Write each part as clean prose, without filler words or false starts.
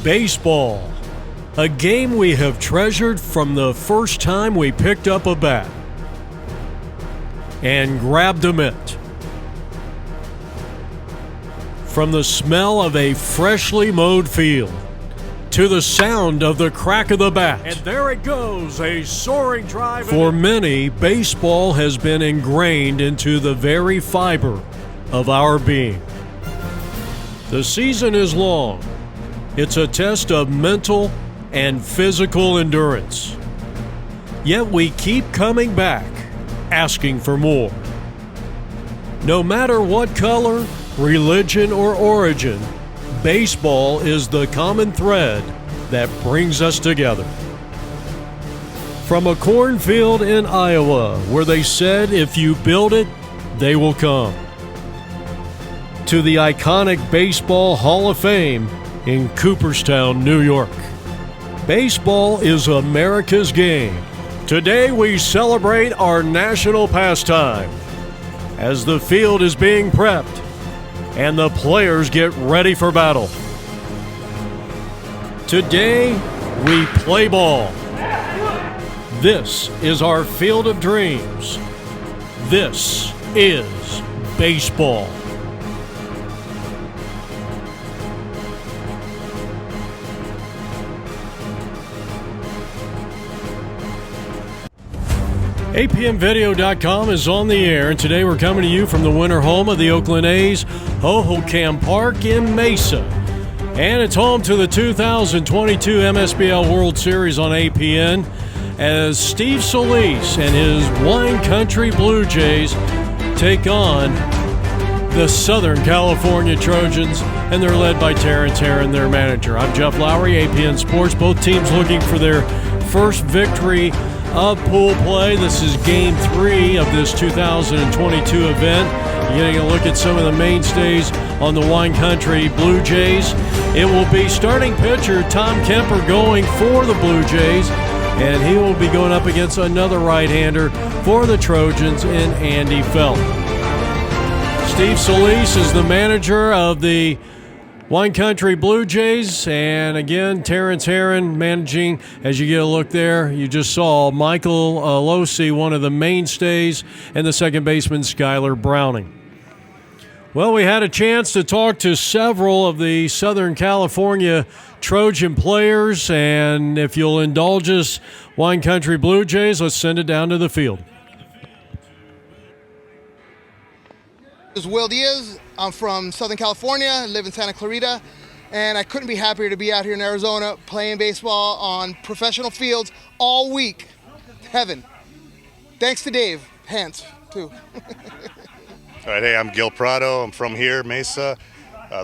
Baseball, a game we have treasured from the first time we picked up a bat and grabbed a mitt. From the smell of a freshly mowed field to the sound of the crack of the bat. And there it goes, a soaring drive. For many, baseball has been ingrained into the very fiber of our being. The season is long. It's a test of mental and physical endurance. Yet we keep coming back, asking for more. No matter what color, religion, or origin, baseball is the common thread that brings us together. From a cornfield in Iowa, where they said if you build it, they will come, to the iconic Baseball Hall of Fame in Cooperstown, New York. Baseball is America's game. Today we celebrate our national pastime as the field is being prepped and the players get ready for battle. Today, we play ball. This is our field of dreams. This is baseball. APMvideo.com is on the air, and today we're coming to you from the winter home of the Oakland A's, Hohokom Park in Mesa. And it's home to the 2022 MSBL World Series on APN as Steve Solis and his Wine Country Blue Jays take on the Southern California Trojans, and they're led by Terrence Herron, their manager. I'm Jeff Lowry, APN Sports. Both teams looking for their first victory of pool play. This is Game 3 of this 2022 event. You're getting a look at some of the mainstays on the Wine Country Blue Jays. It will be starting pitcher Tom Kemper going for the Blue Jays, and he will be going up against another right-hander for the Trojans in Andy Felt. Steve Solis is the manager of the Wine Country Blue Jays, and again, Terrence Herron managing. As you get a look there, you just saw Michael Losi, one of the mainstays, and the second baseman, Skylar Browning. Well, we had a chance to talk to several of the Southern California Trojan players, and if you'll indulge us, Wine Country Blue Jays, let's send it down to the field. This is Will Diaz. I'm from Southern California, live in Santa Clarita, and I couldn't be happier to be out here in Arizona playing baseball on professional fields all week. Heaven. Thanks to Dave Hance, too. All right, hey, I'm Gil Prado. I'm from here, Mesa.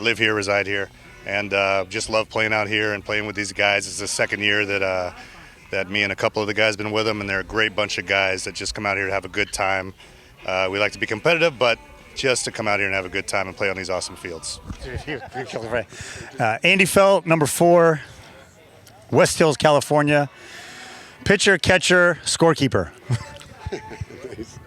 Live here, reside here, and just love playing out here and playing with these guys. It's the second year that me and a couple of the guys been with them, and they're a great bunch of guys that just come out here to have a good time. We like to be competitive, but just to come out here and have a good time and play on these awesome fields. Andy Felt, number 4, West Hills, California. Pitcher, catcher, scorekeeper. Is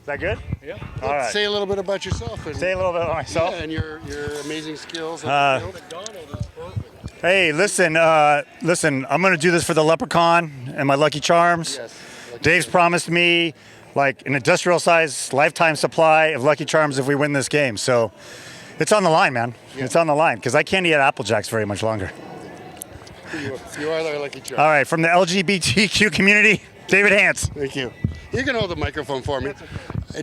that good? Yeah. All right. Say a little bit about yourself. Say a little bit about myself. Yeah, and your amazing skills. On the field. Hey, listen, I'm going to do this for the Leprechaun and my Lucky Charms. Yes. Dave's promised me like an industrial-sized lifetime supply of Lucky Charms if we win this game. So it's on the line, man. Yeah. It's on the line because I can't eat Apple Jacks very much longer. You are the Lucky Charm. All right, from the LGBTQ community, David Hance. Thank you. You can hold the microphone for me.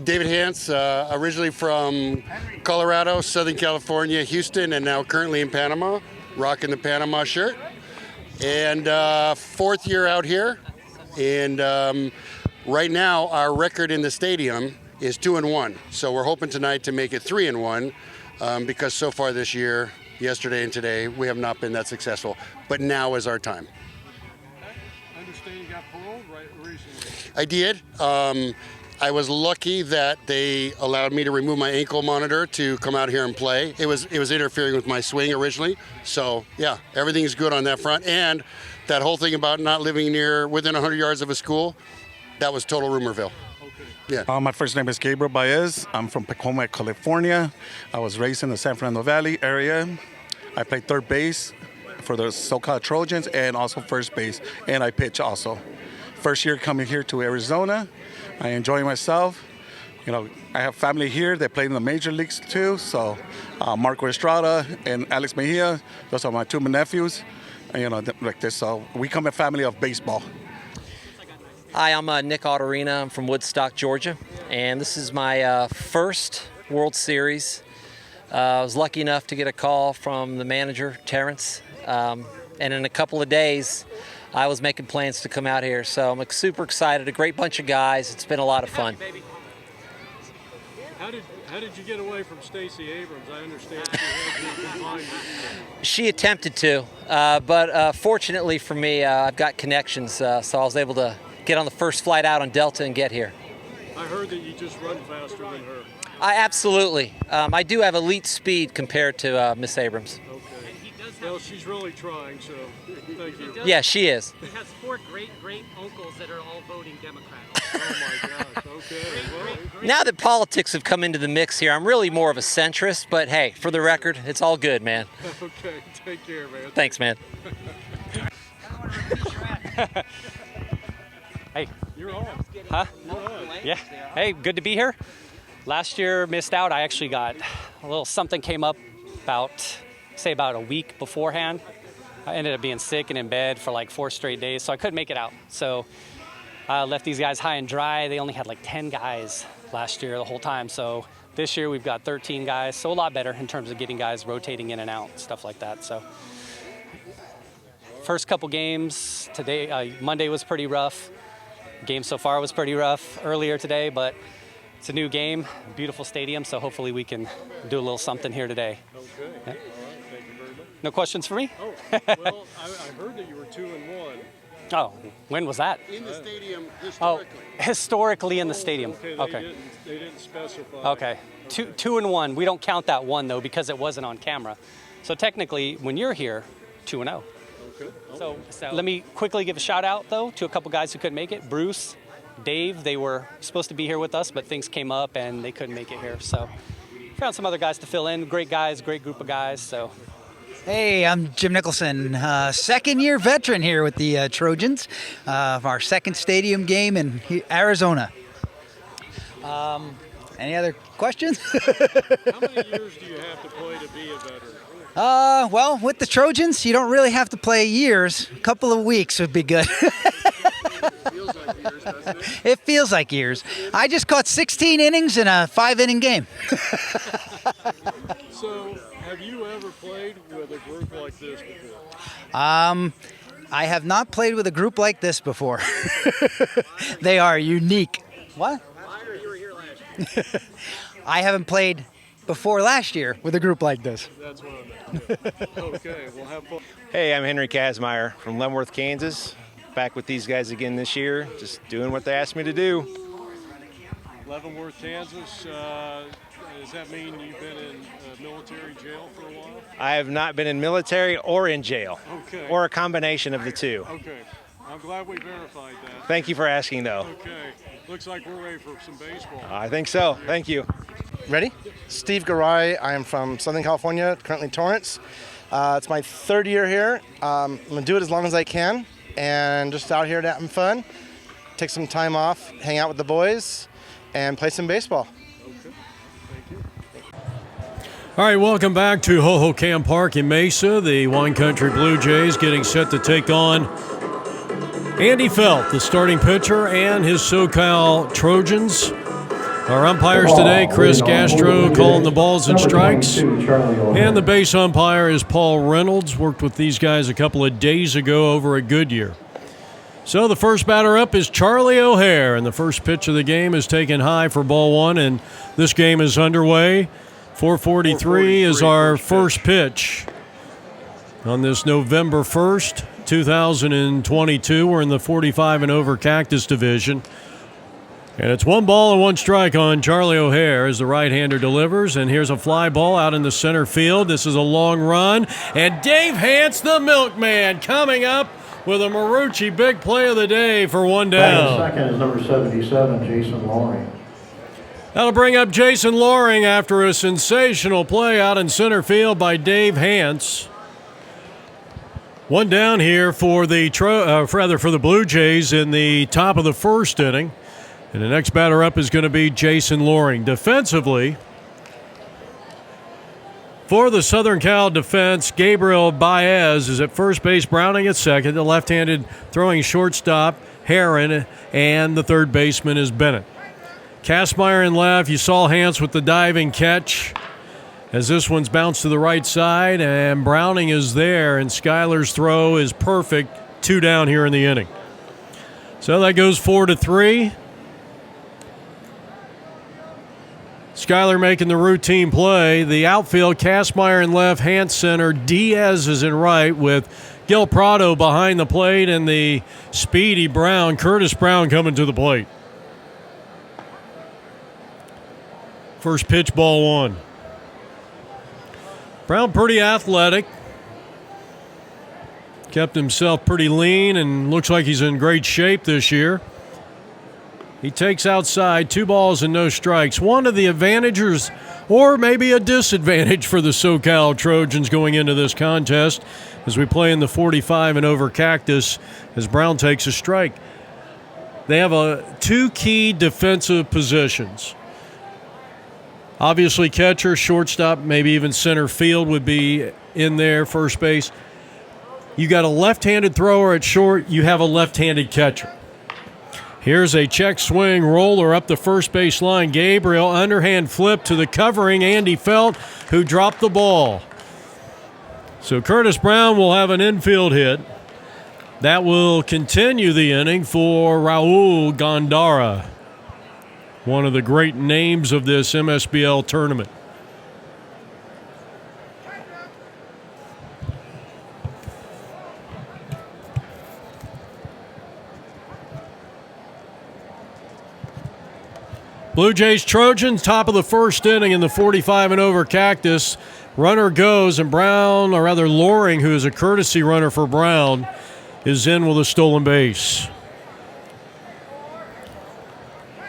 David Hance, originally from Colorado, Southern California, Houston, and now currently in Panama, rocking the Panama shirt. And 4th year out here. And right now, our record in the stadium is 2-1. So we're hoping tonight to make it 3-1 because so far this year, yesterday and today, we have not been that successful. But now is our time. I understand you got paroled right recently. I did. I was lucky that they allowed me to remove my ankle monitor to come out here and play. It was interfering with my swing originally. So yeah, everything is good on that front. And that whole thing about not living within 100 yards of a school, that was total rumorville. Yeah. My first name is Gabriel Baez. I'm from Tacoma, California. I was raised in the San Fernando Valley area. I played third base, for the SoCal Trojans and also first base, and I pitch also. First year coming here to Arizona, I enjoy myself. You know, I have family here that play in the major leagues too. So, Marco Estrada and Alex Mejia, those are my two nephews. And, you know, like this. So we come a family of baseball. Hi, I'm Nick Autorina. I'm from Woodstock, Georgia, and this is my first World Series. I was lucky enough to get a call from the manager, Terrence, and in a couple of days, I was making plans to come out here. So I'm super excited. A great bunch of guys. It's been a lot of fun. How did you get away from Stacey Abrams? I understand she had you confined. She attempted to, but fortunately for me, I've got connections, so I was able to get on the first flight out on Delta and get here. I heard that you just run faster than her. Absolutely. I do have elite speed compared to Miss Abrams. Okay. Well, she's really trying, so thank you. Yeah, she is. He has 4 great uncles that are all voting Democrat. Oh my gosh, okay. Well, Now that politics have come into the mix here, I'm really more of a centrist, but hey, for the record, it's all good, man. okay, take care, man. Thanks, man. Hey. You're on. Huh? You're on. Yeah. Hey, good to be here. Last year, missed out. I actually got a little something came up about a week beforehand. I ended up being sick and in bed for like 4 straight days, so I couldn't make it out. So I left these guys high and dry. They only had like 10 guys last year the whole time. So this year we've got 13 guys, so a lot better in terms of getting guys rotating in and out, stuff like that. So first couple games today, Monday was pretty rough. Game so far was pretty rough earlier today, but it's a new game, beautiful stadium, so hopefully we can do a little something here today. Okay. Yeah. All right. Thank you very much. No questions for me? Oh, well, I heard that you were 2-1. Oh, when was that? In the stadium, Oh, historically. historically in the stadium. Okay. They didn't specify. Okay. 2-1. We don't count that one though because it wasn't on camera. So technically, when you're here, 2-0. Okay. So let me quickly give a shout out though to a couple guys who couldn't make it. Bruce, Dave, they were supposed to be here with us, but things came up and they couldn't make it here. So found some other guys to fill in. Great guys, great group of guys. So. Hey, I'm Jim Nicholson, second-year veteran here with the Trojans, our second stadium game in Arizona. Any other questions? How many years do you have to play to be a veteran? Well, with the Trojans, you don't really have to play years. A couple of weeks would be good. It feels like years. I just caught 16 innings in a 5-inning game. So, have you ever played with a group like this before? I have not played with a group like this before. They are unique. What? I haven't played before last year with a group like this. That's what I meant. Okay, we'll have fun. Hey, I'm Henry Kazmaier from Leavenworth, Kansas. Back with these guys again this year, just doing what they asked me to do. Leavenworth, Kansas. Does that mean you've been in military jail for a while? I have not been in military or in jail, Okay. or a combination of the two. Okay. I'm glad we verified that. Thank you for asking, though. Okay. Looks like we're ready for some baseball. I think so. Thank you. Ready? Steve Garay. I am from Southern California, currently Torrance. It's my 3rd year here. I'm going to do it as long as I can and just out here having fun, take some time off, hang out with the boys, and play some baseball. Okay. Thank you. All right, welcome back to Hohokom Park in Mesa. The Wine Country Blue Jays getting set to take on Andy Felt, the starting pitcher, and his SoCal Trojans. Our umpires today, Chris Castro calling the balls and strikes. And the base umpire is Paul Reynolds. Worked with these guys a couple of days ago over at Goodyear. So the first batter up is Charlie O'Hare, and the first pitch of the game is taken high for ball 1, and this game is underway. 4:43 is our first pitch on this November 1st, 2022. We're in the 45 and over Cactus Division. And it's 1 ball and 1 strike on Charlie O'Hare as the right-hander delivers. And here's a fly ball out in the center field. This is a long run. And Dave Hance, the milkman, coming up with a Marucci big play of the day for 1 down. Second is number 77, Jason Loring. That'll bring up Jason Loring after a sensational play out in center field by Dave Hance. One down here for the for the Blue Jays in the top of the first inning. And the next batter up is going to be Jason Loring. Defensively, for the Southern Cal defense, Gabriel Baez is at first base, Browning at second. The left-handed throwing shortstop, Heron, and the third baseman is Bennett. Kastmeyer in left. You saw Hance with the diving catch as this one's bounced to the right side, and Browning is there, and Schuyler's throw is perfect. 2 down here in the inning. So that goes 4-3. Schuyler making the routine play. The outfield, Kastmeyer in left, Hance center, Diaz is in right with Gil Prado behind the plate, and the speedy Brown, Curtis Brown, coming to the plate. First pitch, ball 1. Brown pretty athletic. Kept himself pretty lean and looks like he's in great shape this year. He takes outside, 2 balls and no strikes. One of the advantages, or maybe a disadvantage for the SoCal Trojans going into this contest as we play in the 45 and over cactus as Brown takes a strike. They have 2 key defensive positions. Obviously, catcher, shortstop, maybe even center field would be in there, first base. You got a left-handed thrower at short, you have a left-handed catcher. Here's a check swing roller up the first base line. Gabriel, underhand flip to the covering Andy Felt, who dropped the ball. So Curtis Brown will have an infield hit. That will continue the inning for Raul Gondara, one of the great names of this MSBL tournament. Blue Jays Trojans, top of the first inning in the 45 and over cactus. Runner goes, and Brown, or rather Loring, who is a courtesy runner for Brown, is in with a stolen base.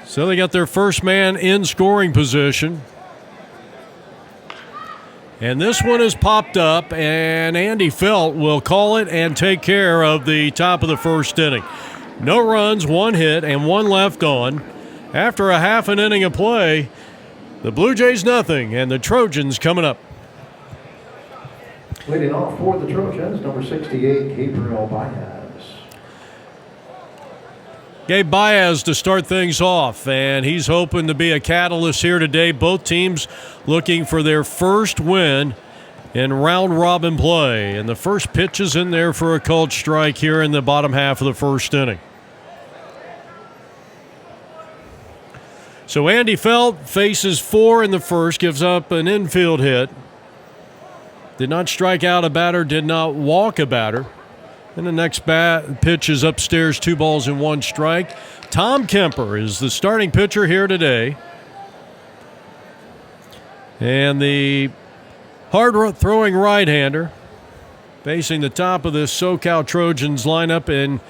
So they got their first man in scoring position. And this one is popped up, and Andy Felt will call it and take care of the top of the first inning. No runs, 1 hit, and 1 left on. After a half an inning of play, the Blue Jays nothing, and the Trojans coming up. Leading off for the Trojans, number 68, Gabriel Baez. Gabe Baez to start things off, and he's hoping to be a catalyst here today. Both teams looking for their first win in round-robin play, and the first pitch is in there for a called strike here in the bottom half of the first inning. So Andy Felt faces 4 in the first, gives up an infield hit. Did not strike out a batter, did not walk a batter. And the next pitch is upstairs, 2 balls and 1 strike. Tom Kemper is the starting pitcher here today. And the hard-throwing right-hander facing the top of this SoCal Trojans lineup in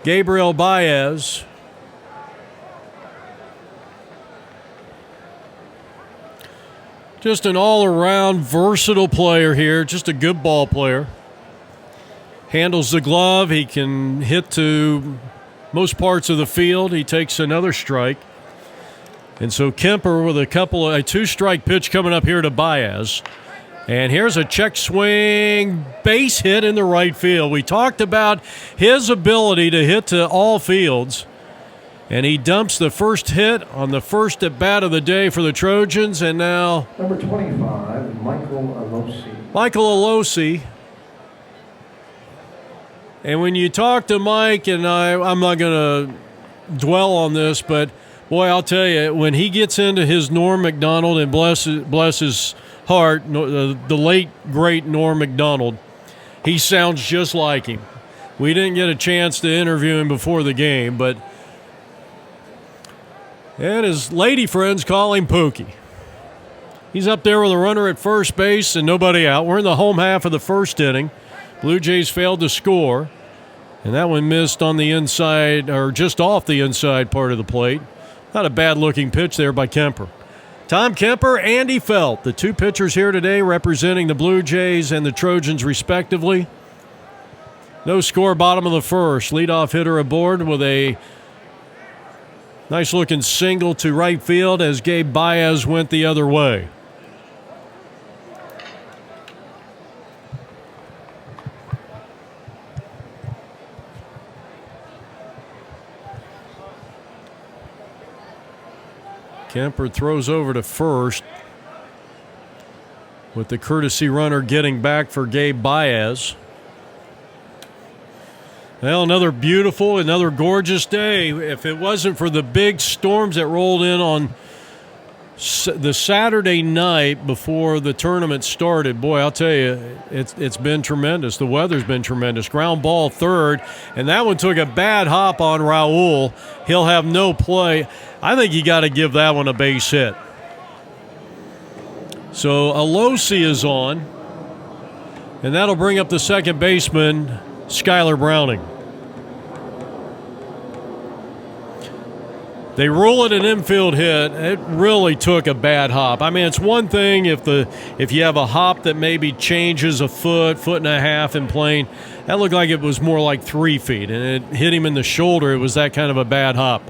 Gabriel Baez. Just an all-around versatile player here, just a good ball player. Handles the glove. He can hit to most parts of the field. He takes another strike. And so Kemper with a 2-strike pitch coming up here to Baez. And here's a check swing base hit in the right field. We talked about his ability to hit to all fields. And he dumps the first hit on the first at-bat of the day for the Trojans. And now number 25, Michael Alosi. Michael Alosi. And when you talk to Mike, and I'm not going to dwell on this, but boy, I'll tell you, when he gets into his Norm Macdonald, and bless his heart, the late, great Norm Macdonald, he sounds just like him. We didn't get a chance to interview him before the game, but and his lady friends call him Pookie. He's up there with a runner at first base and nobody out. We're in the home half of the first inning. Blue Jays failed to score, and that one missed on the inside, or just off the inside part of the plate. Not a bad-looking pitch there by Kemper. Tom Kemper, Andy Felt, the 2 pitchers here today representing the Blue Jays and the Trojans respectively. No score, bottom of the first. Leadoff hitter aboard with a nice-looking single to right field as Gabe Baez went the other way. Kemper throws over to first with the courtesy runner getting back for Gabe Baez. Well, another beautiful, another gorgeous day. If it wasn't for the big storms that rolled in on the Saturday night before the tournament started, boy, I'll tell you, it's been tremendous. The weather's been tremendous. Ground ball third, and that one took a bad hop on Raul. He'll have no play. I think you got to give that one a base hit. So Alosi is on, and that'll bring up the second baseman, Skylar Browning. They rule it an infield hit. It really took a bad hop. I mean, it's one thing if you have a hop that maybe changes a foot and a half in plane. That looked like it was more like 3 feet, and it hit him in the shoulder. It was that kind of a bad hop.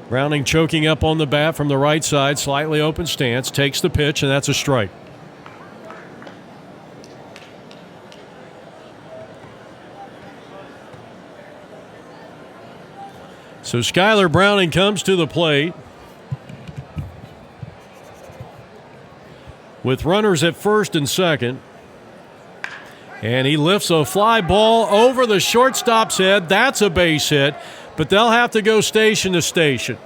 Browning choking up on the bat from the right side, slightly open stance, takes the pitch, and that's a strike. So Skylar Browning comes to the plate with runners at first and second. And he lifts a fly ball over the shortstop's head. That's a base hit, but they'll have to go station to station.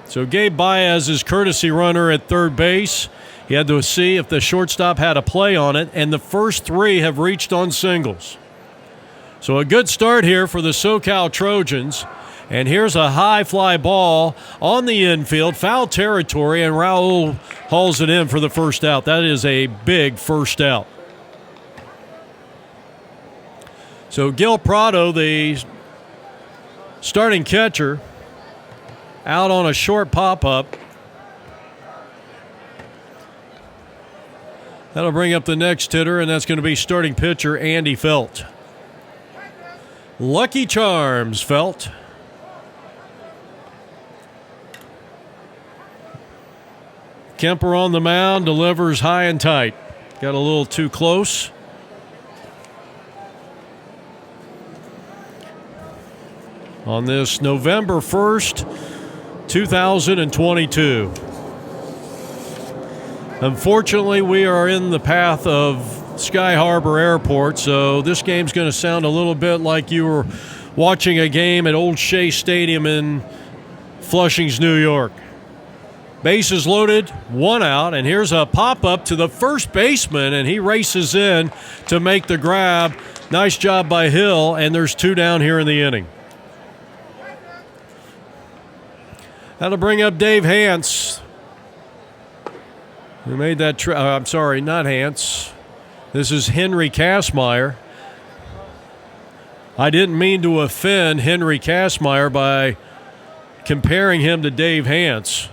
So Gabe Baez is courtesy runner at third base. He had to see if the shortstop had a play on it, and the first 3 have reached on singles. So a good start here for the SoCal Trojans. And here's a high fly ball on the infield, foul territory, and Raul hauls it in for the first out. That is a big first out. So Gil Prado, the starting catcher, out on a short pop-up. That'll bring up the next hitter, and that's going to be starting pitcher Andy Felt. Lucky Charms, Felt. Kemper on the mound, delivers high and tight. Got a little too close. On this November 1st, 2022. Unfortunately, we are in the path of Sky Harbor Airport, so this game's going to sound a little bit like you were watching a game at Old Shea Stadium in Flushing's, New York. Bases loaded, 1 out, and here's a pop-up to the first baseman, and he races in to make the grab. Nice job by Hill, and there's 2 down here in the inning. That'll bring up Dave Hance, who made that I'm sorry, not Hance. This is Henry Kazmaier. I didn't mean to offend Henry Kazmaier by comparing him to Dave Hance.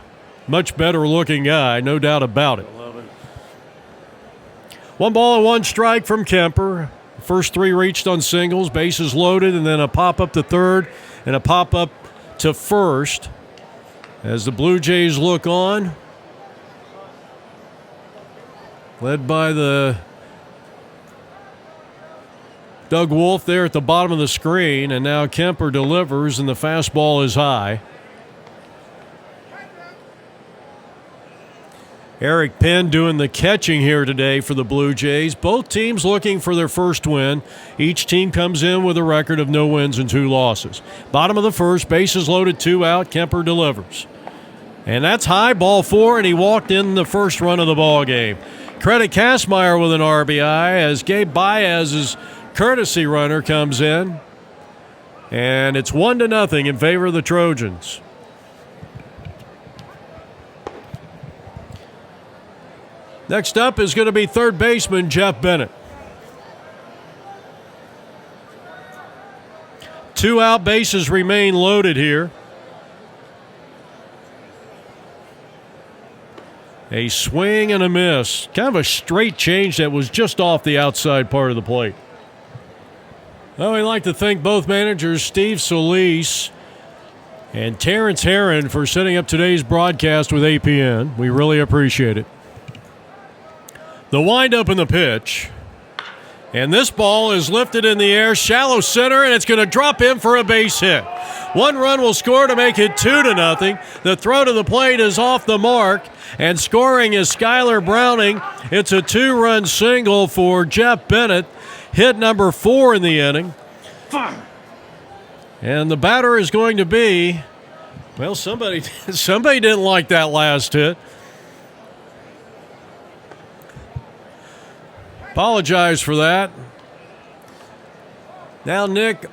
Much better looking guy, no doubt about it. 1 ball and 1 strike from Kemper. First 3 reached on singles, bases loaded, and then a pop-up to third and a pop-up to first. As the Blue Jays look on, led by the Doug Wolf there at the bottom of the screen, and now Kemper delivers, and the fastball is high. Eric Penn doing the catching here today for the Blue Jays. Both teams looking for their first win. Each team comes in with a record of no wins and 2 losses. Bottom of the first, bases loaded, 2 out. Kemper delivers. And that's high, ball 4, and he walked in the first run of the ball game. Credit Kazmaier with an RBI as Gabe Baez's courtesy runner comes in. And it's 1-0 in favor of the Trojans. Next up is going to be third baseman Jeff Bennett. 2 out, bases remain loaded here. A swing and a miss. Kind of a straight change that was just off the outside part of the plate. Well, we'd like to thank both managers, Steve Solis and Terrence Herron, for setting up today's broadcast with APN. We really appreciate it. The windup and the pitch. And this ball is lifted in the air, shallow center, and it's going to drop in for a base hit. 1 run will score to make it 2-0. The throw to the plate is off the mark, and scoring is Skylar Browning. It's a 2-run single for Jeff Bennett, hit number 4 in the inning. And the batter is going to be, well, somebody didn't like that last hit. Apologize for that. Now Nick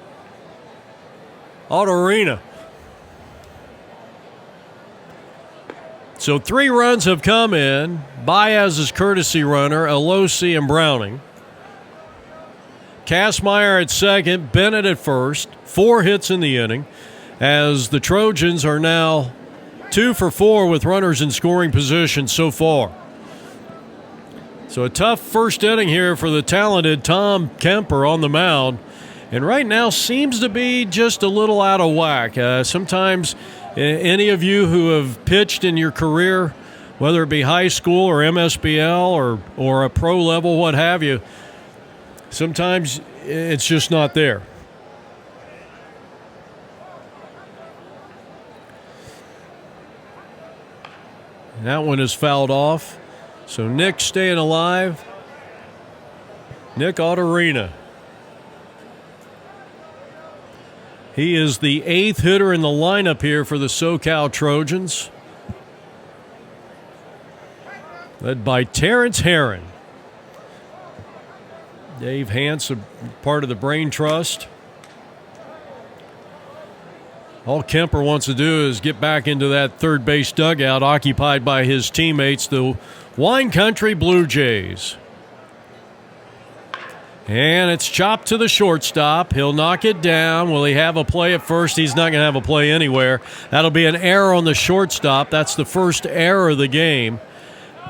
Autorina. So 3 runs have come in. Baez's courtesy runner, Alosi and Browning. Kastmeyer at second, Bennett at first. 4 hits in the inning, as the Trojans are now 2 for 4 with runners in scoring position so far. So a tough first inning here for the talented Tom Kemper on the mound. And right now seems to be just a little out of whack. Sometimes any of you who have pitched in your career, whether it be high school or MSBL or a pro level, what have you, sometimes it's just not there. That one is fouled off. So Nick staying alive. Nick Autorina. He is the 8th hitter in the lineup here for the SoCal Trojans, led by Terrence Herron. Dave Hance, a part of the Brain Trust. All Kemper wants to do is get back into that third base dugout occupied by his teammates, the Wine Country Blue Jays. And it's chopped to the shortstop. He'll knock it down. Will he have a play at first? He's not going to have a play anywhere. That'll be an error on the shortstop. That's the first error of the game.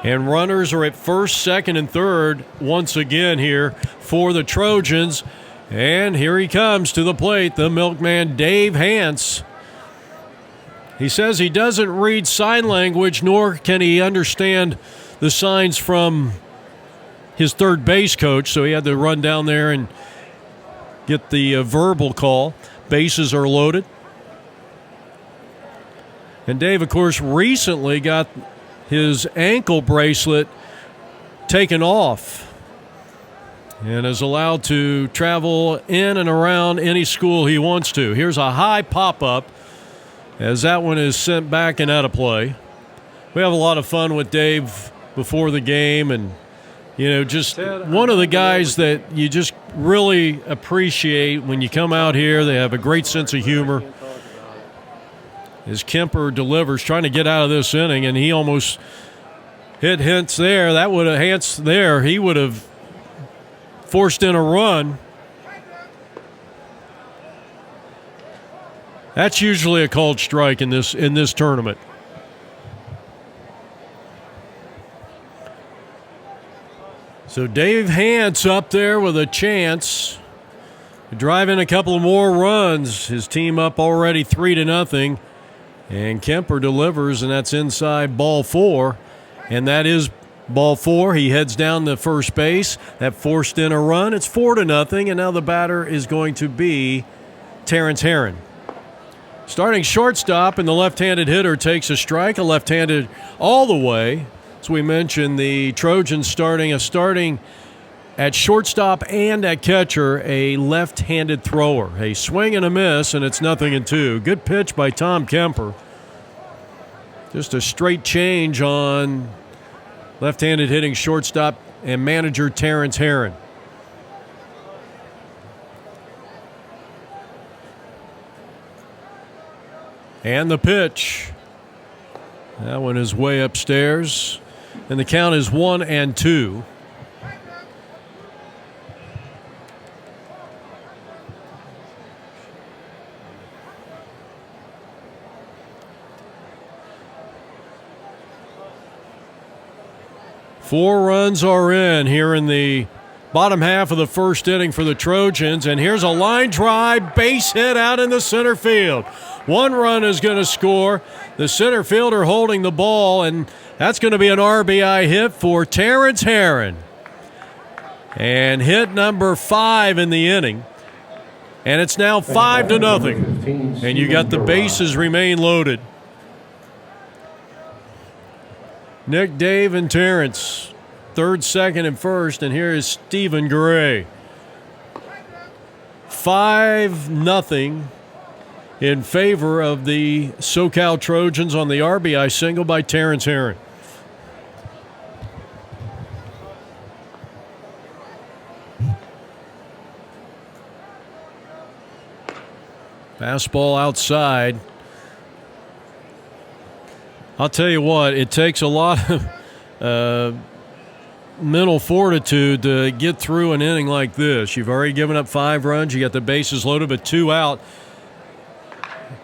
And runners are at first, second, and third once again here for the Trojans. And here he comes to the plate, the milkman Dave Hance. He says he doesn't read sign language, nor can he understand the signs from his third base coach, so he had to run down there and get the verbal call. Bases are loaded. And Dave, of course, recently got his ankle bracelet taken off and is allowed to travel in and around any school he wants to. Here's a high pop-up as that one is sent back and out of play. We have a lot of fun with Dave before the game, and just one of the guys that you just really appreciate when you come out here. They have a great sense of humor. As Kemper delivers, trying to get out of this inning, and he almost hit Hance there. That would have Hance there. He would have forced in a run. That's usually a called strike in this tournament. So Dave Hance up there with a chance to drive in a couple of more runs. His team up already 3-0. And Kemper delivers, and that's inside ball 4. And that is ball 4. He heads down to first base. That forced in a run. It's 4-0, and now the batter is going to be Terrence Herron. Starting shortstop, and the left-handed hitter takes a strike, a left-handed all the way. As we mentioned, the Trojans starting at shortstop and at catcher, a left-handed thrower. A swing and a miss, and it's 0-2. Good pitch by Tom Kemper. Just a straight change on left-handed hitting shortstop and manager Terrence Herron. And the pitch. That one is way upstairs. And the count is 1-2. Four runs are in here in the bottom half of the first inning for the Trojans. And here's a line drive, base hit out in the center field. 1 run is going to score. The center fielder holding the ball, and that's going to be an RBI hit for Terrence Herron. And hit number 5 in the inning. And it's now 5-0. And you got the bases remain loaded. Nick, Dave, and Terrence, third, second, and first. And here is Stephen Gray. 5-0 in favor of the SoCal Trojans on the RBI single by Terrence Herron. Fastball outside. I'll tell you what, it takes a lot of mental fortitude to get through an inning like this. You've already given up 5 runs. You got the bases loaded, but 2 out.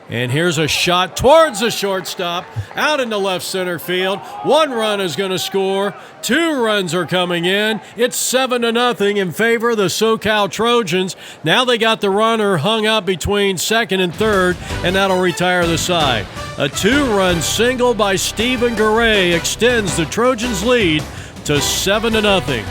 And here's a shot towards the shortstop, out into left center field. 1 run is going to score. 2 runs are coming in. It's 7-0 in favor of the SoCal Trojans. Now they got the runner hung up between second and third, and that'll retire the side. A 2-run single by Stephen Garay extends the Trojans' lead to 7-0.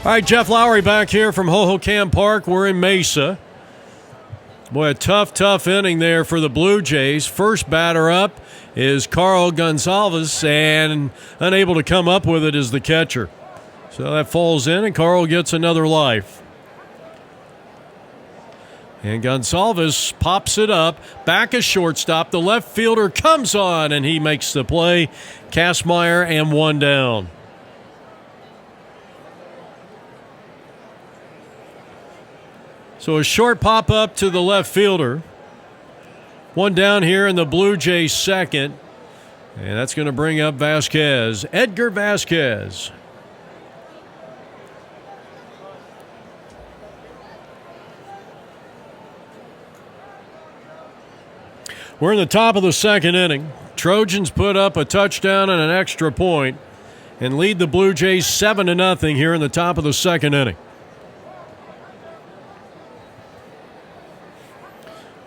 All right, Jeff Lowry back here from Hohokom Park. We're in Mesa. Boy, a tough inning there for the Blue Jays. First batter up is Carl Gonsalves, and unable to come up with it is the catcher. So that falls in, and Carl gets another life. And Gonsalves pops it up, back a shortstop. The left fielder comes on, and he makes the play. Kastmeyer and 1 down. So a short pop-up to the left fielder. 1 down here in the Blue Jays second. And that's going to bring up Vasquez. Edgar Vasquez. We're in the top of the second inning. Trojans put up a touchdown and an extra point and lead the Blue Jays 7-0 here in the top of the second inning.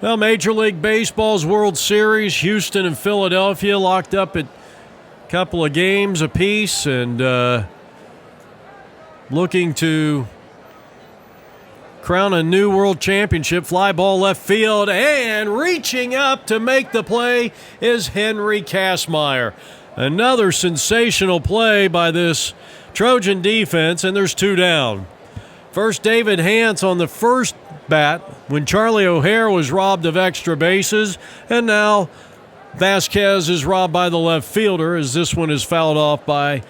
Well, Major League Baseball's World Series, Houston and Philadelphia locked up at a couple of games apiece and looking to crown a new world championship. Fly ball left field, and reaching up to make the play is Henry Kastmeyer. Another sensational play by this Trojan defense, and there's 2 down. First, David Hance on the first bat when Charlie O'Hare was robbed of extra bases, and now Vasquez is robbed by the left fielder as this one is fouled off by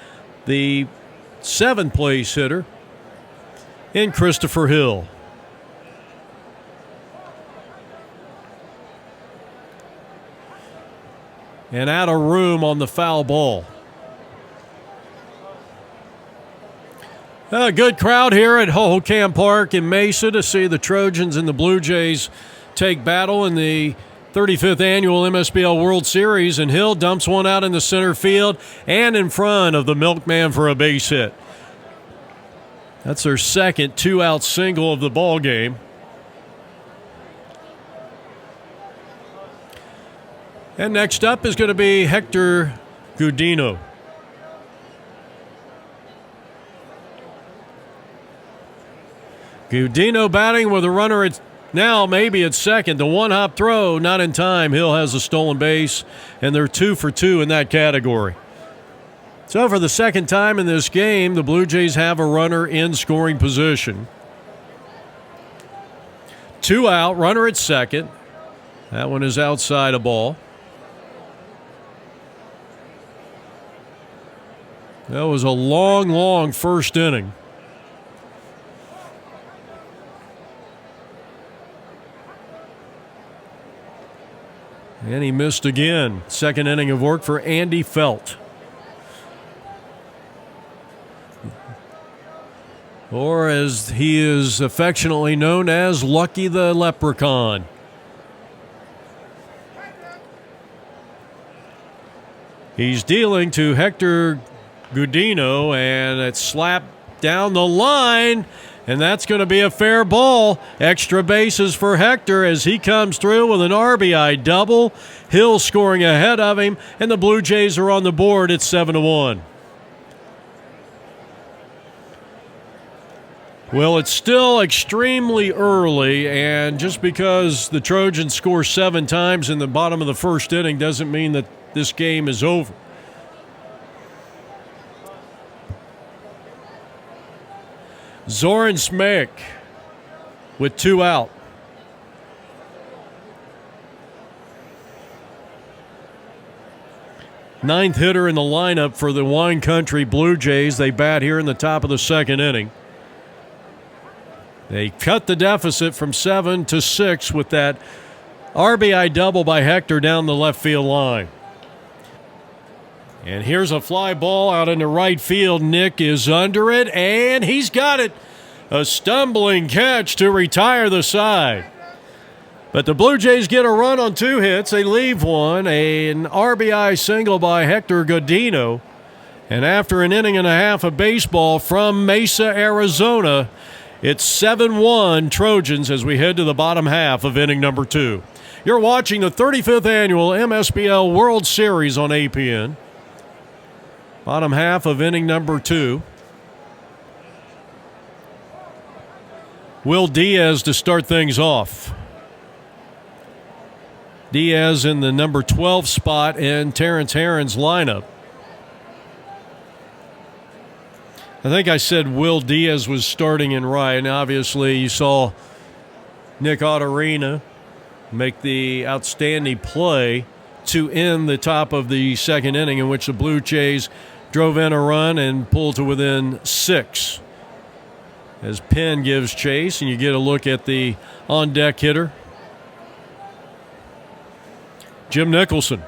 the 7th place hitter in Christopher Hill. And out of room on the foul ball. A good crowd here at Hohokom Park in Mesa to see the Trojans and the Blue Jays take battle in the 35th annual MSBL World Series, and Hill dumps one out in the center field and in front of the milkman for a base hit. That's their second 2-out single of the ball game. And next up is going to be Hector Gudino. Gudino batting with a runner at now maybe at second. The 1-hop throw, not in time. Hill has a stolen base, and they're 2 for 2 in that category. So for the second time in this game, the Blue Jays have a runner in scoring position. 2 out, runner at second. That one is outside a ball. That was a long first inning. And he missed again. Second inning of work for Andy Felt. Or as he is affectionately known as, Lucky the Leprechaun. He's dealing to Hector Gudino, and it's slapped down the line, and that's going to be a fair ball. Extra bases for Hector as he comes through with an RBI double. Hill scoring ahead of him, and the Blue Jays are on the board at 7-1. Well, it's still extremely early, and just because the Trojans score 7 times in the bottom of the first inning doesn't mean that this game is over. Zoran Smek with 2 out. Ninth hitter in the lineup for the Wine Country Blue Jays. They bat here in the top of the second inning. They cut the deficit from 7 to 6 with that RBI double by Hector down the left field line. And here's a fly ball out into right field. Nick is under it, and he's got it. A stumbling catch to retire the side. But the Blue Jays get a run on 2 hits. They leave one, an RBI single by Hector Gudino. And after an inning and a half of baseball from Mesa, Arizona, it's 7-1 Trojans as we head to the bottom half of inning number 2. You're watching the 35th annual MSBL World Series on APN. Bottom half of inning number 2. Will Diaz to start things off. Diaz in the number 12 spot in Terrence Herron's lineup. I think I said Will Diaz was starting in right, and obviously you saw Nick Otterina make the outstanding play to end the top of the second inning, in which the Blue Jays drove in a run and pulled to within 6. As Penn gives chase, and you get a look at the on-deck hitter, Jim Nicholson.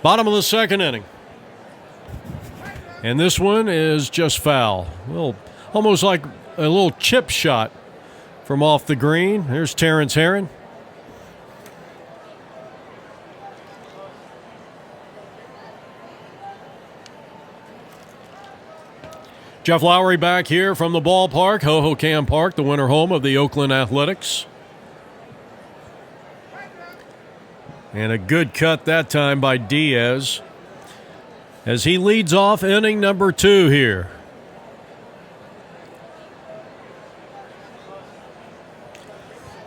Bottom of the second inning. And this one is just foul. Well, almost like a little chip shot from off the green. There's Terrence Herron. Jeff Lowry back here from the ballpark, Hohokom Park, the winter home of the Oakland Athletics. And a good cut that time by Diaz as he leads off inning number 2 here.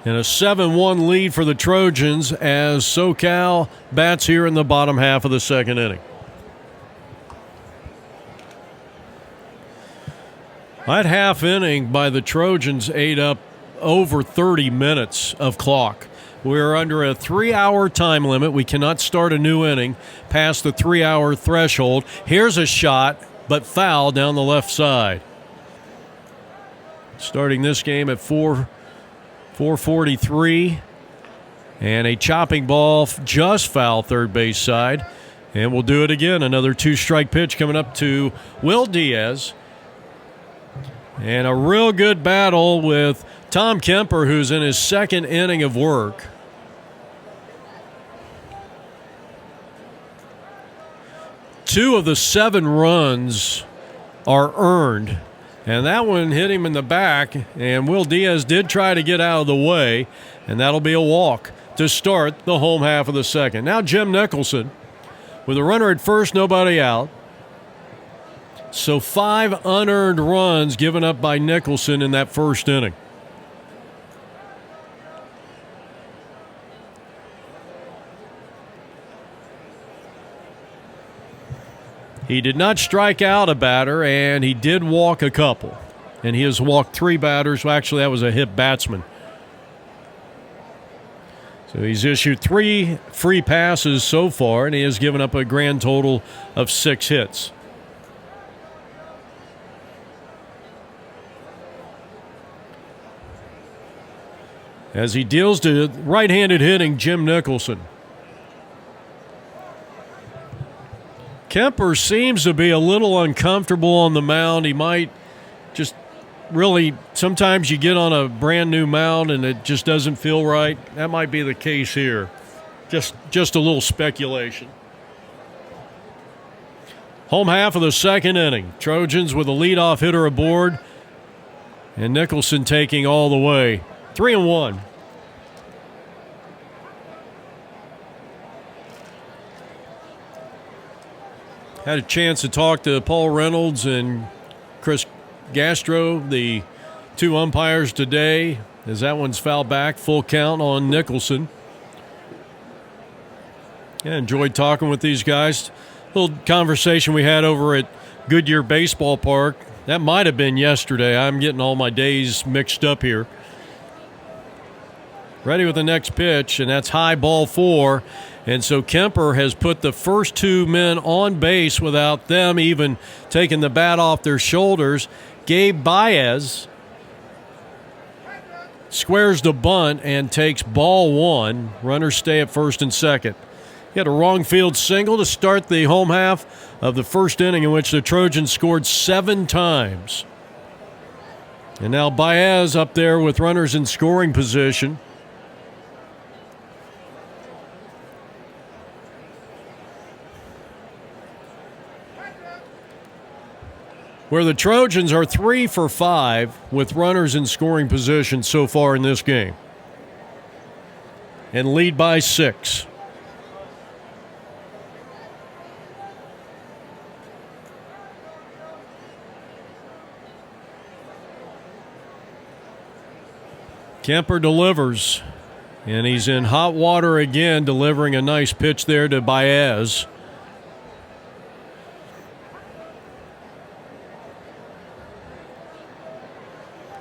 And a 7-1 lead for the Trojans as SoCal bats here in the bottom half of the second inning. That half inning by the Trojans ate up over 30 minutes of clock. We're under a 3-hour time limit. We cannot start a new inning past the 3-hour threshold. Here's a shot, but foul down the left side. Starting this game at 4:43. And a chopping ball just foul third base side. And we'll do it again. Another 2-strike pitch coming up to Will Diaz. And a real good battle with Tom Kemper, who's in his second inning of work. Two of the 7 runs are earned, and that one hit him in the back, and Will Diaz did try to get out of the way, and that'll be a walk to start the home half of the second. Now Jim Nicholson with a runner at first, nobody out. So 5 unearned runs given up by Nicholson in that first inning. He did not strike out a batter, and he did walk a couple. And he has walked 3 batters. Well, actually, that was a hit batsman. So he's issued 3 free passes so far, and he has given up a grand total of 6 hits. As he deals to right-handed hitting Jim Nicholson. Kemper seems to be a little uncomfortable on the mound. He might just really, sometimes you get on a brand new mound and it just doesn't feel right. That might be the case here. Just a little speculation. Home half of the second inning. Trojans with a leadoff hitter aboard, and Nicholson taking all the way. 3-1. Had a chance to talk to Paul Reynolds and Chris Gastro, the two umpires today, as that one's fouled back. Full count on Nicholson. Yeah, enjoyed talking with these guys. Little conversation we had over at Goodyear Baseball Park. That might have been yesterday. I'm getting all my days mixed up here. Ready with the next pitch, and that's high, ball 4. And so Kemper has put the first two men on base without them even taking the bat off their shoulders. Gabe Baez squares the bunt and takes ball 1. Runners stay at first and second. He had a wrong field single to start the home half of the first inning, in which the Trojans scored 7 times. And now Baez up there with runners in scoring position. Where the Trojans are 3 for 5 with runners in scoring position so far in this game, and lead by 6. Kemper delivers, and he's in hot water again, delivering a nice pitch there to Baez.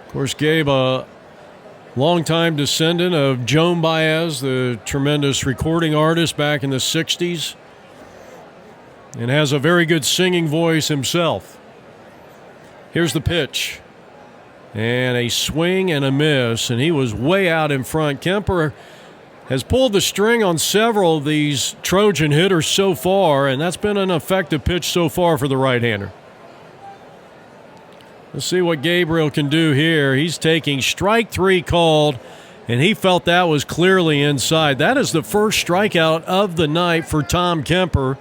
Of course, Gabe, a longtime descendant of Joan Baez, the tremendous recording artist back in the 60s, and has a very good singing voice himself. Here's the pitch. And a swing and a miss, and he was way out in front. Kemper has pulled the string on several of these Trojan hitters so far, and that's been an effective pitch so far for the right-hander. Let's see what Gabriel can do here. He's taking strike 3 called, and he felt that was clearly inside. That is the first strikeout of the night for Tom Kemper.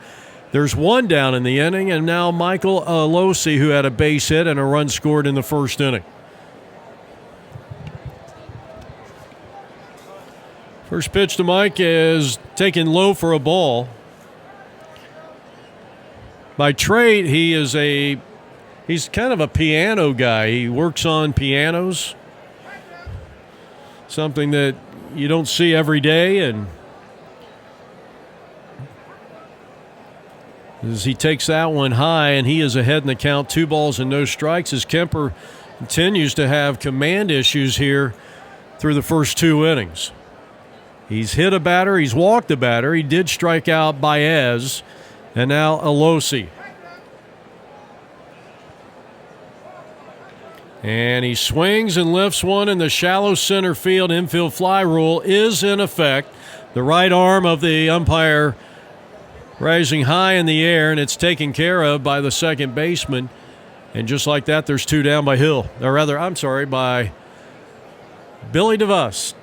There's 1 down in the inning, and now Michael Alosi, who had a base hit and a run scored in the first inning. First pitch to Mike is taken low for a ball. By trade, he's kind of a piano guy. He works on pianos, something that you don't see every day. And as he takes that one high, and he is ahead in the count, 2 balls and no strikes, as Kemper continues to have command issues here through the first 2 innings. He's hit a batter. He's walked a batter. He did strike out Baez, and now Alosi. And he swings and lifts one in the shallow center field. Infield fly rule is in effect. The right arm of the umpire rising high in the air, and it's taken care of by the second baseman. And just like that, there's 2 down by by Billy DeVos,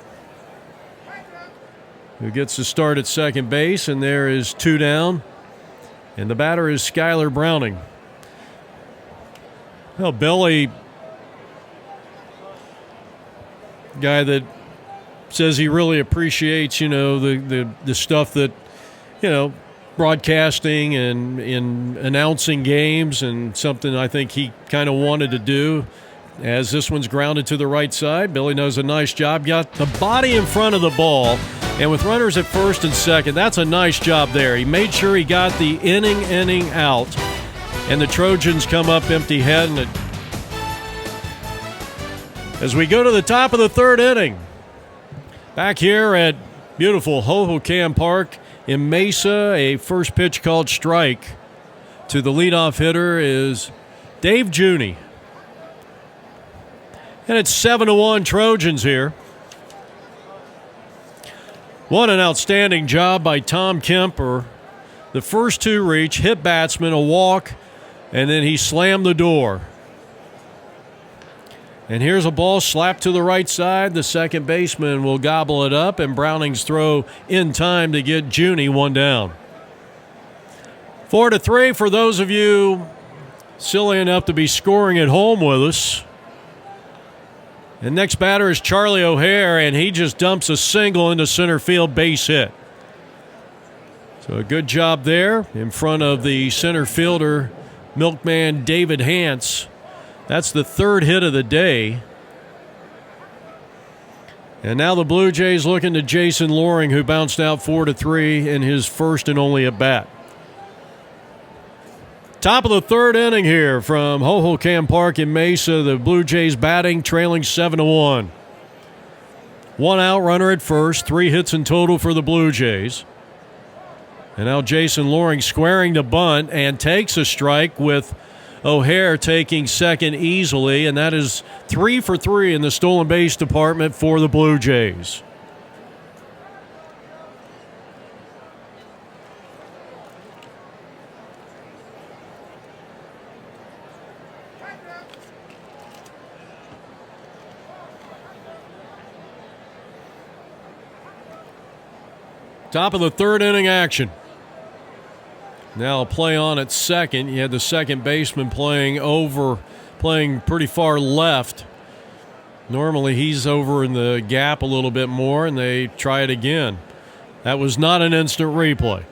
who gets to start at second base, and there is 2 down. And the batter is Skyler Browning. Well, Billy, guy that says he really appreciates, the stuff that, broadcasting and in announcing games, and something I think he kind of wanted to do. As this one's grounded to the right side, Billy does a nice job. Got the body in front of the ball, and with runners at first and second, that's a nice job there. He made sure he got the inning out, and the Trojans come up empty-headed. As we go to the top of the 3rd inning, back here at beautiful Hohokom Park in Mesa, a first pitch called strike to the leadoff hitter is Dave Juni. And it's 7-1 Trojans here. What an outstanding job by Tom Kemper. The first 2 reach, hit batsman, a walk, and then he slammed the door. And here's a ball slapped to the right side. The second baseman will gobble it up, and Browning's throw in time to get Junie one down. 4-3 for those of you silly enough to be scoring at home with us. And next batter is Charlie O'Hare, and he just dumps a single into center field, base hit. So a good job there in front of the center fielder, milkman David Hance. That's the third hit of the day. And now the Blue Jays looking to Jason Loring, who bounced out 4-3 in his first and only at bat. Top of the third inning here from Hohokom Park in Mesa. The Blue Jays batting, trailing 7-1. One out, runner at first. 3 hits in total for the Blue Jays. And now Jason Loring squaring to bunt and takes a strike, with O'Hare taking second easily. And that is 3 for 3 in the stolen base department for the Blue Jays. Top of the third inning action. Now a play on at second. You had the second baseman playing pretty far left. Normally he's over in the gap a little bit more, and they try it again. That was not an instant replay.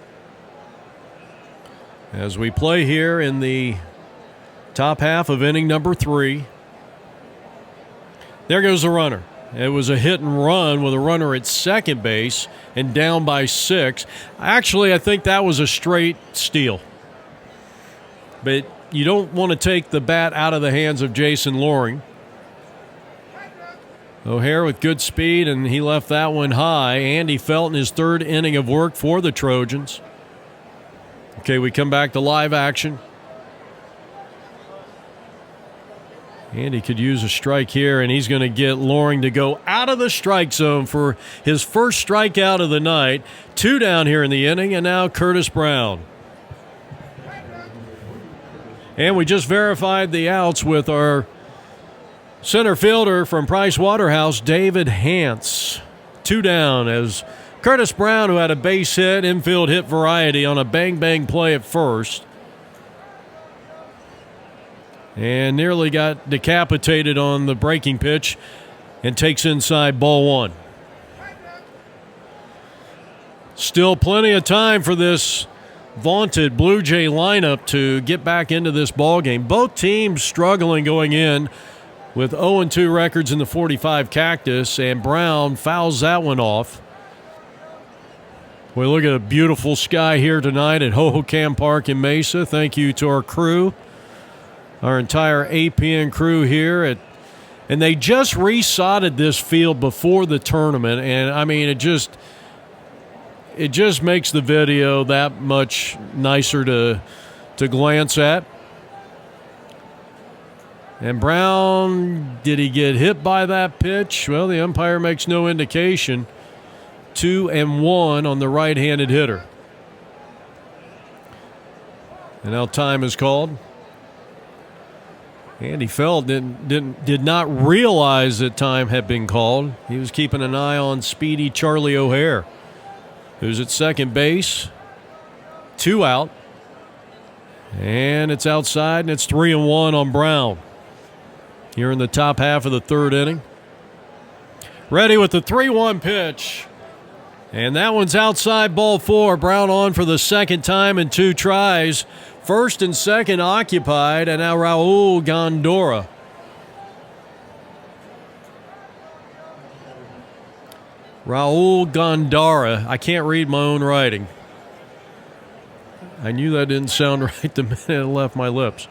As we play here in the top half of inning number 3. There goes the runner. It was a hit and run with a runner at second base and down by 6. Actually, I think that was a straight steal. But you don't want to take the bat out of the hands of Jason Loring. O'Hare with good speed, and he left that one high. Andy Felton, his third inning of work for the Trojans. Okay, we come back to live action. Andy could use a strike here, and he's going to get Loring to go out of the strike zone for his first strikeout of the night. 2 down here in the inning, and now Curtis Brown. And we just verified the outs with our center fielder from Price Waterhouse, David Hance. 2 down as Curtis Brown, who had a base hit, infield hit variety on a bang-bang play at first, and nearly got decapitated on the breaking pitch, and takes inside ball 1. Still plenty of time for this vaunted Blue Jay lineup to get back into this ball game. Both teams struggling going in with 0-2 records in the 45 Cactus, and Brown fouls that one off. We look at a beautiful sky here tonight at Hohokom Park in Mesa. Thank you to our crew. Our entire APN crew here and they just resodded this field before the tournament, and I mean it just makes the video that much nicer to glance at. And Brown, did he get hit by that pitch? Well, the umpire makes no indication. 2-1 on the right-handed hitter. And now time is called. Andy Felton did not realize that time had been called. He was keeping an eye on speedy Charlie O'Hare, who's at second base. 2 out. And it's outside, and it's 3-1 on Brown. Here in the top half of the third inning. Ready with the 3-1 pitch. And that one's outside, ball 4. Brown on for the second time in 2 tries. First and second occupied, and now Raul Gondora. Raul Gondara. I can't read my own writing. I knew that didn't sound right the minute it left my lips.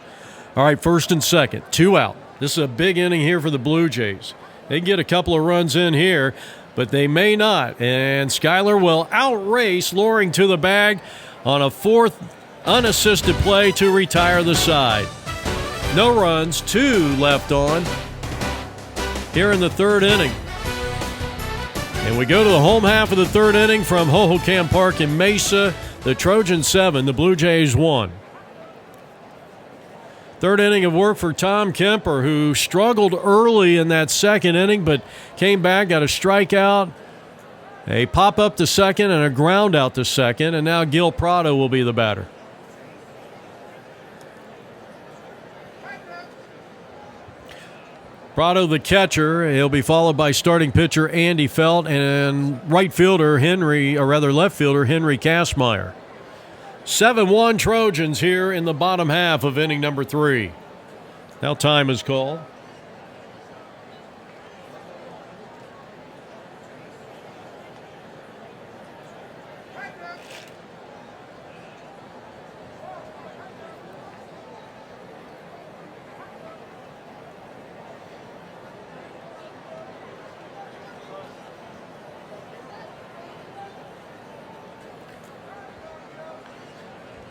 All right, first and second, 2 out. This is a big inning here for the Blue Jays. They can get a couple of runs in here, but they may not. And Skyler will outrace Loring to the bag on a 4th unassisted play to retire the side. No runs, 2 left on here in the third inning. And we go to the home half of the third inning from Hohokom Park in Mesa. The Trojans 7, the Blue Jays 1. Third inning of work for Tom Kemper, who struggled early in that second inning, but came back, got a strikeout, a pop-up to second, and a ground out to second, and now Gil Prado will be the batter. Prado, the catcher. He'll be followed by starting pitcher Andy Felt and left fielder Henry Kastmeyer. 7-1 Trojans here in the bottom half of inning number 3. Now time is called.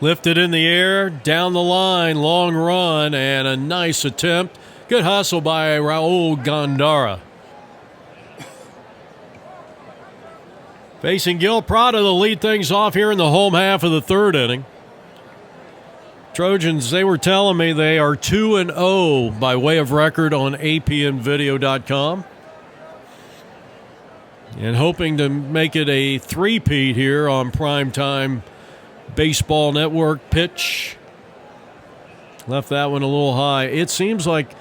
Lifted in the air, down the line, long run, and a nice attempt. Good hustle by Raul Gondara. Facing Gil Prado to lead things off here in the home half of the third inning. Trojans, they were telling me they are 2-0 by way of record on apnvideo.com. And hoping to make it a three-peat here on Primetime Baseball Network. Pitch. Left that one a little high. It seems like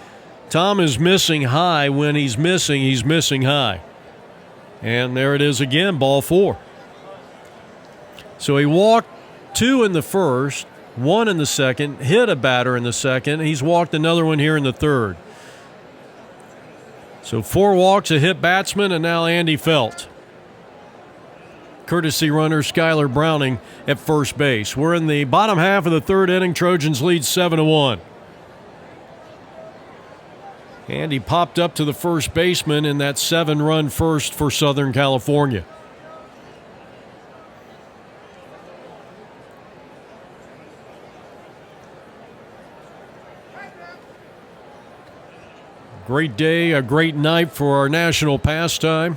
Tom is missing high. When he's missing high. And there it is again, ball 4. So he walked 2 in the first, 1 in the second, hit a batter in the second. He's walked another one here in the third. So 4 walks, a hit batsman, and now Andy Felt. Courtesy runner Skylar Browning at first base. We're in the bottom half of the third inning. Trojans lead 7-1. Andy popped up to the first baseman in that 7-run first for Southern California. Great day, a great night for our national pastime.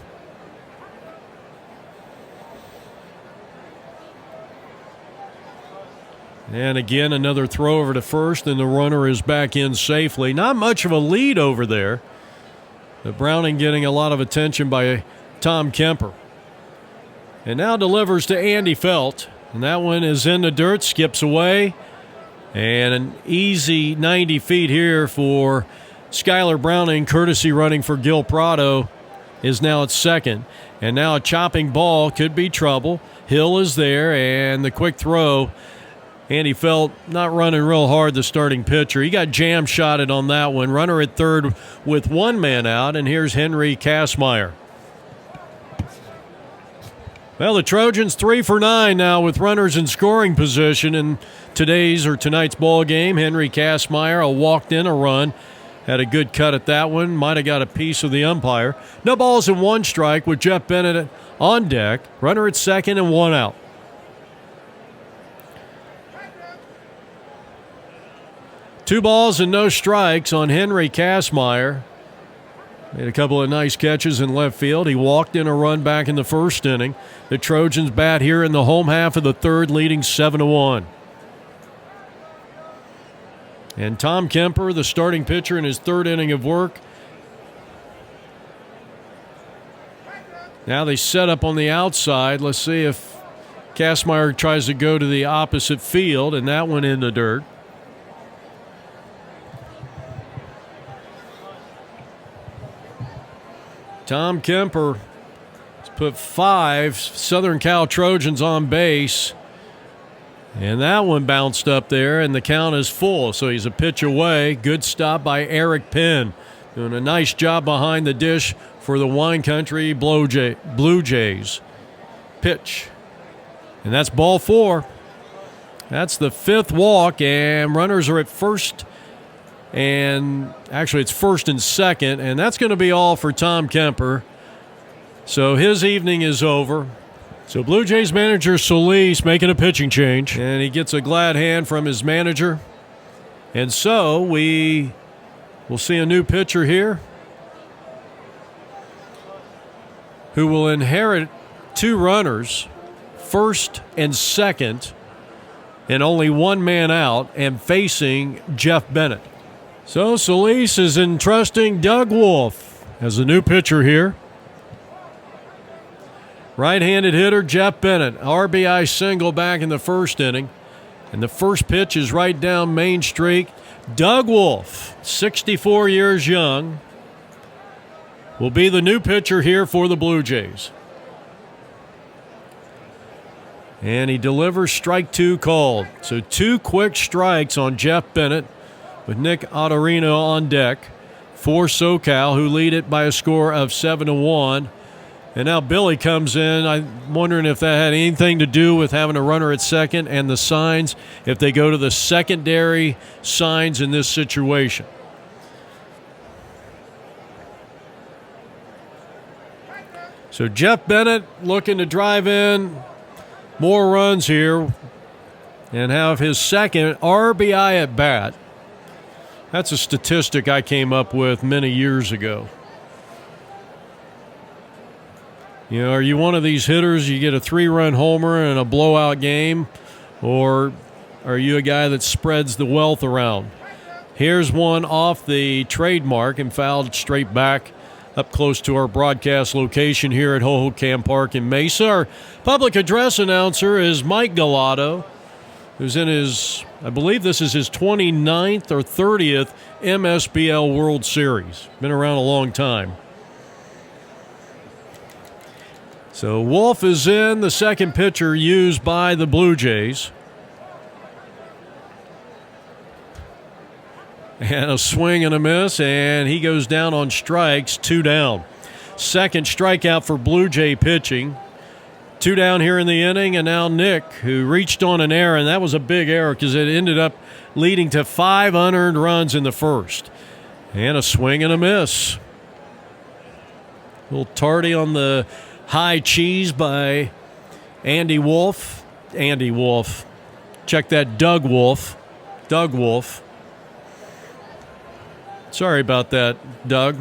And again, another throw over to first, and the runner is back in safely. Not much of a lead over there, but Browning getting a lot of attention by Tom Kemper. And now delivers to Andy Felt, and that one is in the dirt, skips away. And an easy 90 feet here for Skylar Browning, courtesy running for Gil Prado, is now at second. And now a chopping ball could be trouble. Hill is there, and the quick throw. Andy Felt not running real hard, the starting pitcher. He got jam-shotted on that one. Runner at third with 1 man out, and here's Henry Kastmeyer. Well, the Trojans 3 for 9 now with runners in scoring position in tonight's ball game. Henry Kastmeyer walked in a run. Had a good cut at that one. Might have got a piece of the umpire. No balls and 1 strike with Jeff Bennett on deck. Runner at second and 1 out. Two balls and no strikes on Henry Kastmeyer. Made a couple of nice catches in left field. He walked in a run back in the first inning. The Trojans bat here in the home half of the third, leading 7-1. And Tom Kemper, the starting pitcher in his third inning of work. Now they set up on the outside. Let's see if Kastmeyer tries to go to the opposite field, and that went in the dirt. Tom Kemper has put 5 Southern Cal Trojans on base. And that one bounced up there, and the count is full. So he's a pitch away. Good stop by Eric Penn. Doing a nice job behind the dish for the Wine Country Blue Jays. Pitch. And that's ball 4. That's the 5th walk, and runners are at first. And actually it's first and second, and that's going to be all for Tom Kemper. So his evening is over. So Blue Jays manager Solis making a pitching change, and he gets a glad hand from his manager. And so we will see a new pitcher here who will inherit 2 runners, first and second, and only one man out and facing Jeff Bennett. So Solis is entrusting Doug Wolf as the new pitcher here. Right-handed hitter Jeff Bennett, RBI single back in the first inning. And the first pitch is right down Main Street. Doug Wolf, 64 years young, will be the new pitcher here for the Blue Jays. And he delivers strike two called. So 2 quick strikes on Jeff Bennett with Nick Ottorino on deck for SoCal, who lead it by a score of 7-1. And now Billy comes in. I'm wondering if that had anything to do with having a runner at second and the signs, if they go to the secondary signs in this situation. So Jeff Bennett looking to drive in more runs here and have his second RBI at bat. That's a statistic I came up with many years ago. You know, are you one of these hitters, you get a 3-run homer in a blowout game, or are you a guy that spreads the wealth around? Here's one off the trademark and fouled straight back up close to our broadcast location here at Hohokom Park in Mesa. Our public address announcer is Mike Galato, who's in his, I believe this is his 29th or 30th MSBL World Series. Been around a long time. So Wolf is in, the second pitcher used by the Blue Jays. And a swing and a miss, and he goes down on strikes, 2 down. Second strikeout for Blue Jay pitching. 2 down here in the inning, and now Nick, who reached on an error, and that was a big error because it ended up leading to 5 unearned runs in the first. And a swing and a miss. A little tardy on the high cheese by Andy Wolf. Andy Wolf. Check that, Doug Wolf. Doug Wolf. Sorry about that, Doug.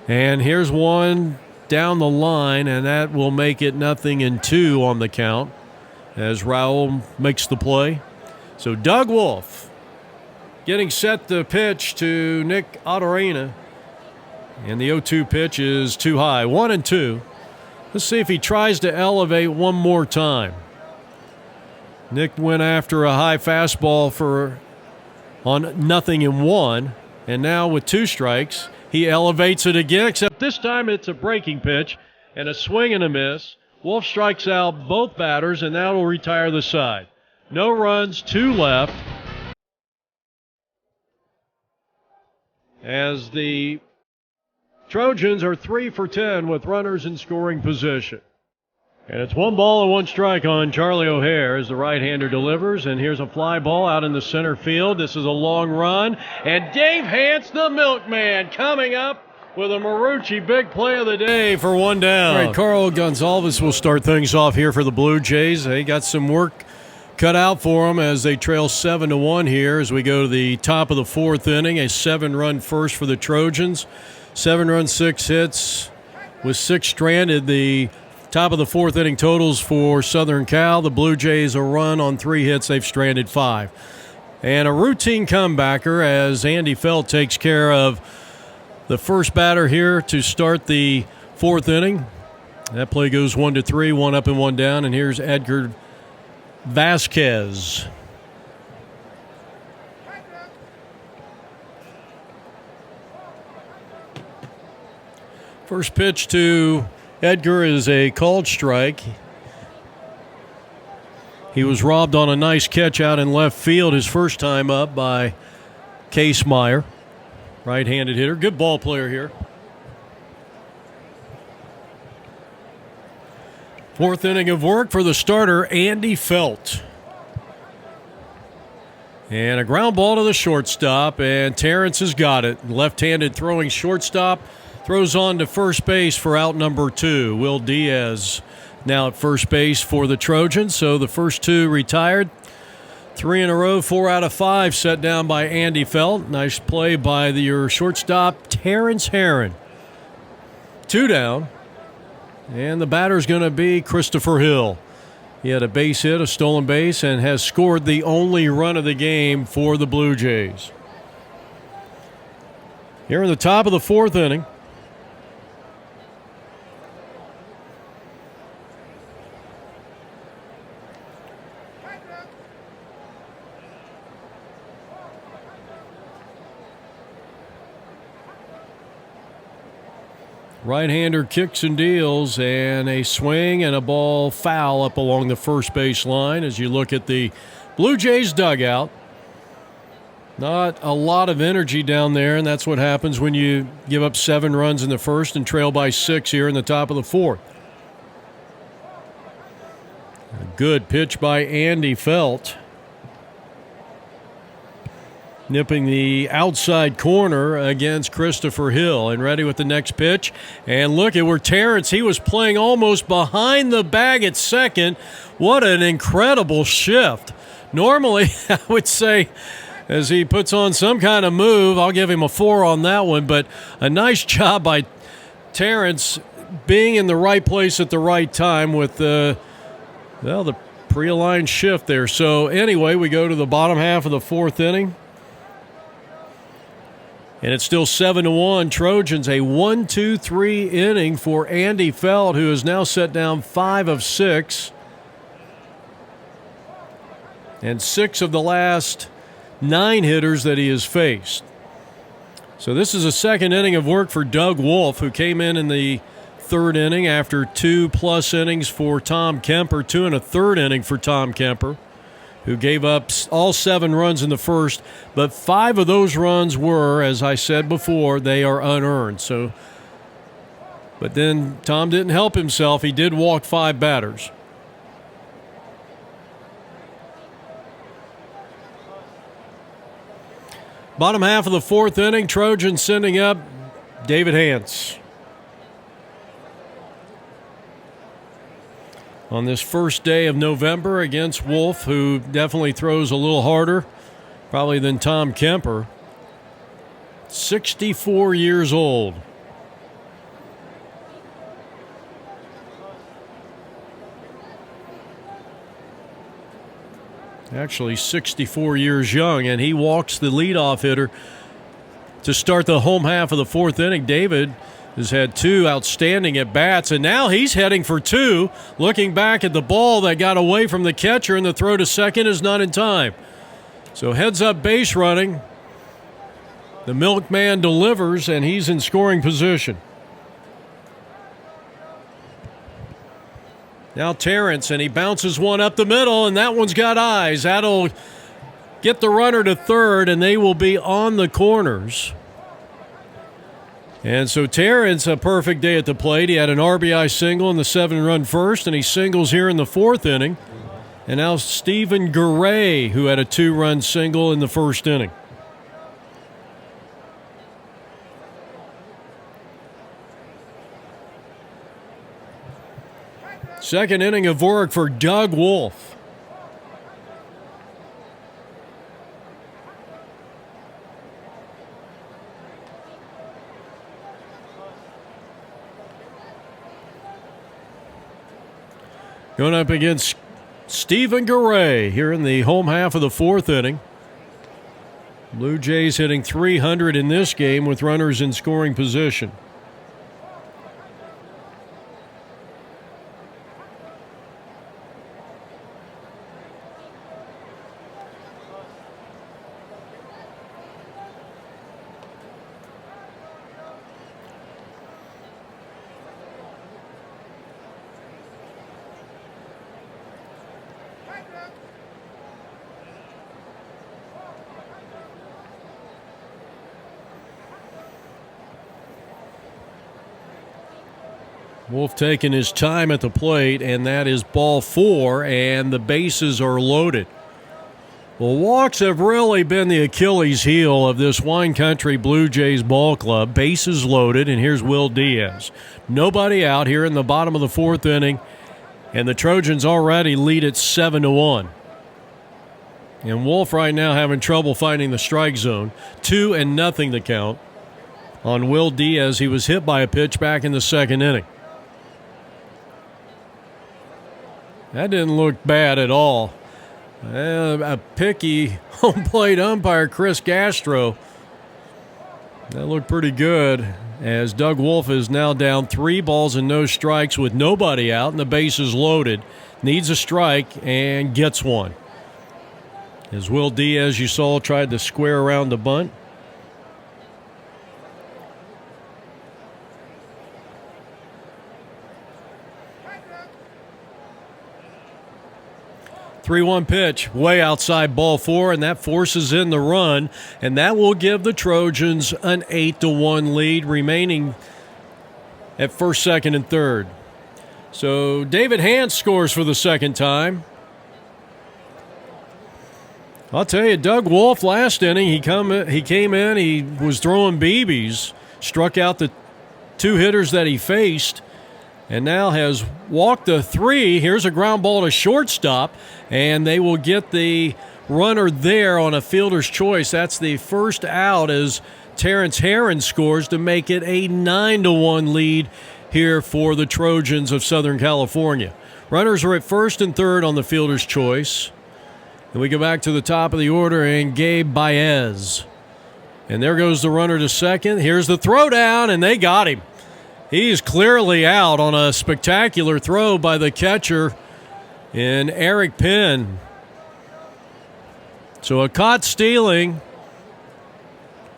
And here's one down the line, and that will make it 0-2 on the count as Raul makes the play. So Doug Wolf getting set to pitch to Nick Ottorino. And the 0-2 pitch is too high. 1-2. Let's see if he tries to elevate one more time. Nick went after a high fastball on 0-1. And now with 2 strikes, he elevates it again, except this time it's a breaking pitch and a swing and a miss. Wolf strikes out both batters, and that will retire the side. No runs, 2 left. As the Trojans are 3 for 10 with runners in scoring position. And it's 1 ball and 1 strike on Charlie O'Hare as the right-hander delivers. And here's a fly ball out in the center field. This is a long run. And Dave Hance, the milkman, coming up with a Marucci big play of the day for 1 down. All right, Carl Gonzalez will start things off here for the Blue Jays. They got some work cut out for them as they trail 7-1 here as we go to the top of the 4th inning. A 7-run first for the Trojans. 7 runs, 6 hits with 6 stranded. The top of the 4th inning totals for Southern Cal. The Blue Jays a run on 3 hits. They've stranded 5. And a routine comebacker as Andy Felt takes care of the first batter here to start the 4th inning. That play goes 1-3, 1 up and 1 down. And here's Edgar Vasquez. First pitch to Edgar is a called strike. He was robbed on a nice catch out in left field his first time up by Case Meyer. Right-handed hitter. Good ball player here. 4th inning of work for the starter, Andy Felt. And a ground ball to the shortstop, and Terrence has got it. Left-handed throwing shortstop. Throws on to first base for out number 2. Will Diaz now at first base for the Trojans. So the first 2 retired. 3 in a row, 4 out of 5 set down by Andy Felt. Nice play by your shortstop, Terrence Herron. 2 down. And the batter's going to be Christopher Hill. He had a base hit, a stolen base, and has scored the only run of the game for the Blue Jays. Here in the top of the fourth inning. Right-hander kicks and deals, and a swing and a ball foul up along the first base line as you look at the Blue Jays dugout. Not a lot of energy down there, and that's what happens when you give up 7 runs in the first and trail by 6 here in the top of the fourth. A good pitch by Andy Felt. Nipping the outside corner against Christopher Hill, and ready with the next pitch. And look at where Terrence, he was playing almost behind the bag at second. What an incredible shift. Normally, I would say, as he puts on some kind of move, I'll give him a 4 on that one, but a nice job by Terrence being in the right place at the right time with the pre-aligned shift there. So anyway, we go to the bottom half of the fourth inning. And it's still 7-1 Trojans, a 1-2-3 inning for Andy Felt, who has now set down 5 of 6. And 6 of the last 9 hitters that he has faced. So this is a second inning of work for Doug Wolf, who came in the third inning after 2+ innings for Tom Kemper, 2 1/3 inning for Tom Kemper, who gave up all 7 runs in the first, but 5 of those runs were, as I said before, they are unearned. So, but then Tom didn't help himself. He did walk 5 batters. Bottom half of the fourth inning, Trojans sending up David Hance. On this first day of November against Wolf, who definitely throws a little harder, probably than Tom Kemper. 64 years old. Actually 64 years young, and he walks the leadoff hitter to start the home half of the fourth inning. David has had 2 outstanding at-bats, and now he's heading for 2, looking back at the ball that got away from the catcher, and the throw to second is not in time. So heads-up base running. The milkman delivers, and he's in scoring position. Now Terrence, and he bounces one up the middle, and that one's got eyes. That'll get the runner to third, and they will be on the corners. And so Terrence, a perfect day at the plate. He had an RBI single in the 7-run first, and he singles here in the fourth inning. And now Stephen Garay, who had a 2-run single in the first inning. Second inning of work for Doug Wolf. Going up against Stephen Garay here in the home half of the fourth inning. Blue Jays hitting .300 in this game with runners in scoring position. Wolf taking his time at the plate, and that is ball 4, and the bases are loaded. Well, walks have really been the Achilles heel of this wine country Blue Jays ball club. Bases loaded, and here's Will Diaz. Nobody out here in the bottom of the fourth inning, and the Trojans already lead at 7-1. And Wolf right now having trouble finding the strike zone. 2-0 the count on Will Diaz. He was hit by a pitch back in the second inning. That didn't look bad at all. A picky home plate umpire, Chris Castro. That looked pretty good, as Doug Wolf is now down 3 balls and no strikes with nobody out, and the bases loaded. Needs a strike and gets one. As Will Diaz, you saw, tried to square around the bunt. Three-one pitch, way outside ball 4, and that forces in the run, and that will give the Trojans an 8-1 lead, remaining at first, second, and third. So David Hance scores for the second time. I'll tell you, Doug Wolf last inning, he came in, he was throwing BBs, struck out the 2 hitters that he faced, and now has walked the 3. Here's a ground ball to shortstop, and they will get the runner there on a fielder's choice. That's the first out as Terrence Herron scores to make it a 9-1 lead here for the Trojans of Southern California. Runners are at first and third on the fielder's choice. And we go back to the top of the order, and Gabe Baez. And there goes the runner to second. Here's the throw down, and they got him. He's clearly out on a spectacular throw by the catcher in Eric Penn. So a caught stealing.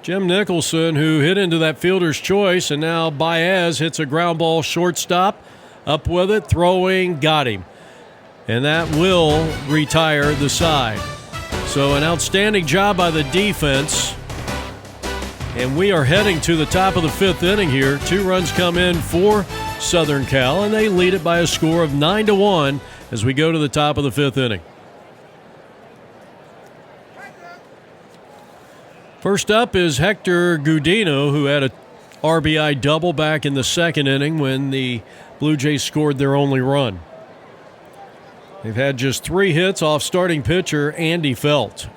Jim Nicholson, who hit into that fielder's choice, and now Baez hits a ground ball shortstop. Up with it, throwing, got him. And that will retire the side. So an outstanding job by the defense. And we are heading to the top of the 5th inning here. 2 runs come in for Southern Cal, and they lead it by a score of 9-1 as we go to the top of the 5th inning. First up is Hector Gudino, who had a RBI double back in the 2nd inning when the Blue Jays scored their only run. They've had just 3 hits off starting pitcher Andy Felt.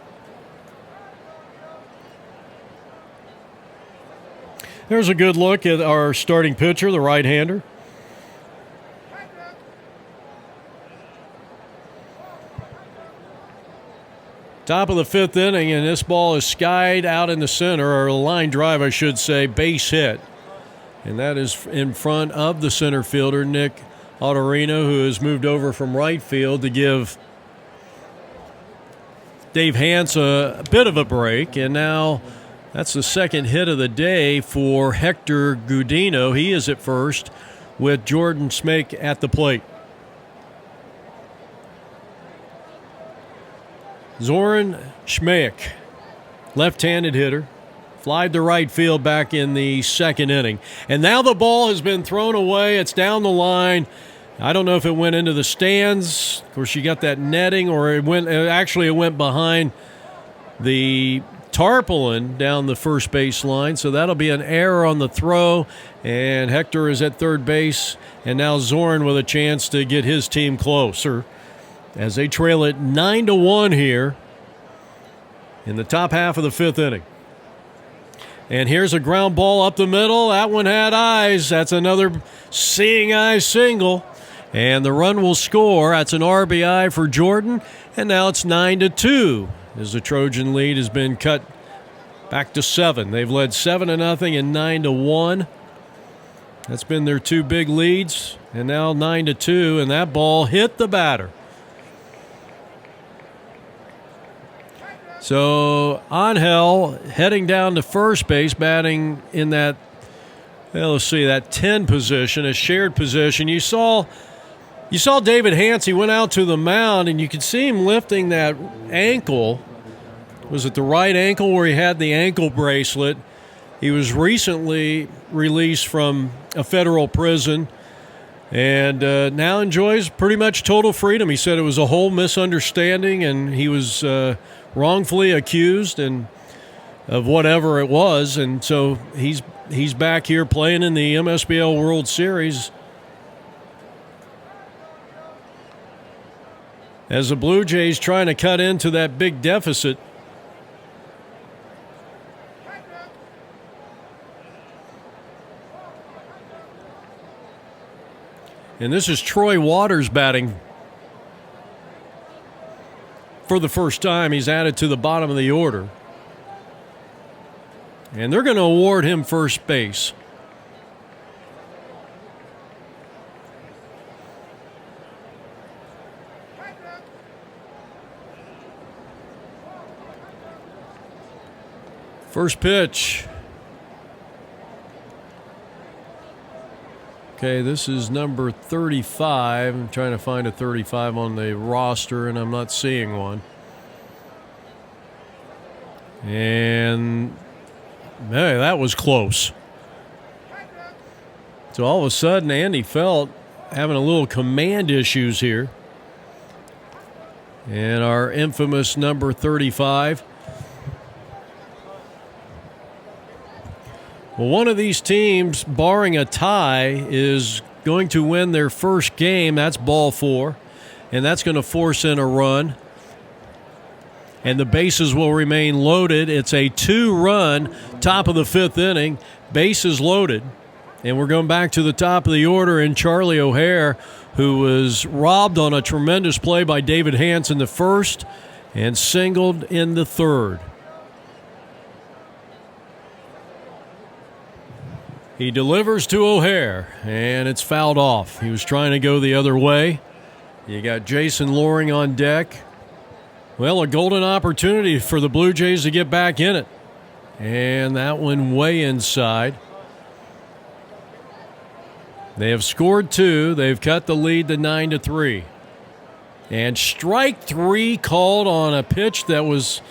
There's a good look at our starting pitcher, the right-hander. Top of the 5th inning, and this ball is skied out in the center, or a line drive, I should say, base hit. And that is in front of the center fielder, Nick Autorino, who has moved over from right field to give Dave Hance a bit of a break. And now that's the 2nd hit of the day for Hector Gudino. He is at first with Jordan Smake at the plate. Zoran Schmeck, left-handed hitter, flied to right field back in the 2nd inning. And now the ball has been thrown away. It's down the line. I don't know if it went into the stands. Of course, you got that netting, or it went behind the tarpaulin down the first base line. So that'll be an error on the throw. And Hector is at third base. And now Zoran with a chance to get his team closer as they trail it 9-1 here in the top half of the 5th inning. And here's a ground ball up the middle. That one had eyes. That's another seeing eye single. And the run will score. That's an RBI for Jordan. And now it's 9-2 as the Trojan lead has been cut back to 7. They've led 7-0 and 9-1. That's been their 2 big leads. And now 9-2, and that ball hit the batter. So Angel heading down to first base, batting in that, that 10 position, a shared position. You saw David Hance. He went out to the mound, and you could see him lifting that ankle. Was it the right ankle where he had the ankle bracelet? He was recently released from a federal prison and now enjoys pretty much total freedom. He said it was a whole misunderstanding, and he was wrongfully accused and of whatever it was, and so he's back here playing in the MSBL World Series as the Blue Jays trying to cut into that big deficit. And this is Troy Waters batting for the first time. He's added to the bottom of the order. And they're going to award him first base. First pitch. Okay, this is number 35. I'm trying to find a 35 on the roster, and I'm not seeing one. And hey, that was close. So all of a sudden, Andy Felt having a little command issues here. And our infamous number 35. Well, one of these teams, barring a tie, is going to win their first game. That's ball 4. And that's going to force in a run. And the bases will remain loaded. It's a 2-run top of the 5th inning. Bases loaded. And we're going back to the top of the order in Charlie O'Hare, who was robbed on a tremendous play by David Hance in the first and singled in the 3rd. He delivers to O'Hare, and it's fouled off. He was trying to go the other way. You got Jason Loring on deck. Well, a golden opportunity for the Blue Jays to get back in it. And that one way inside. They have scored 2. They've cut the lead to 9-3. And strike 3 called on a pitch that was...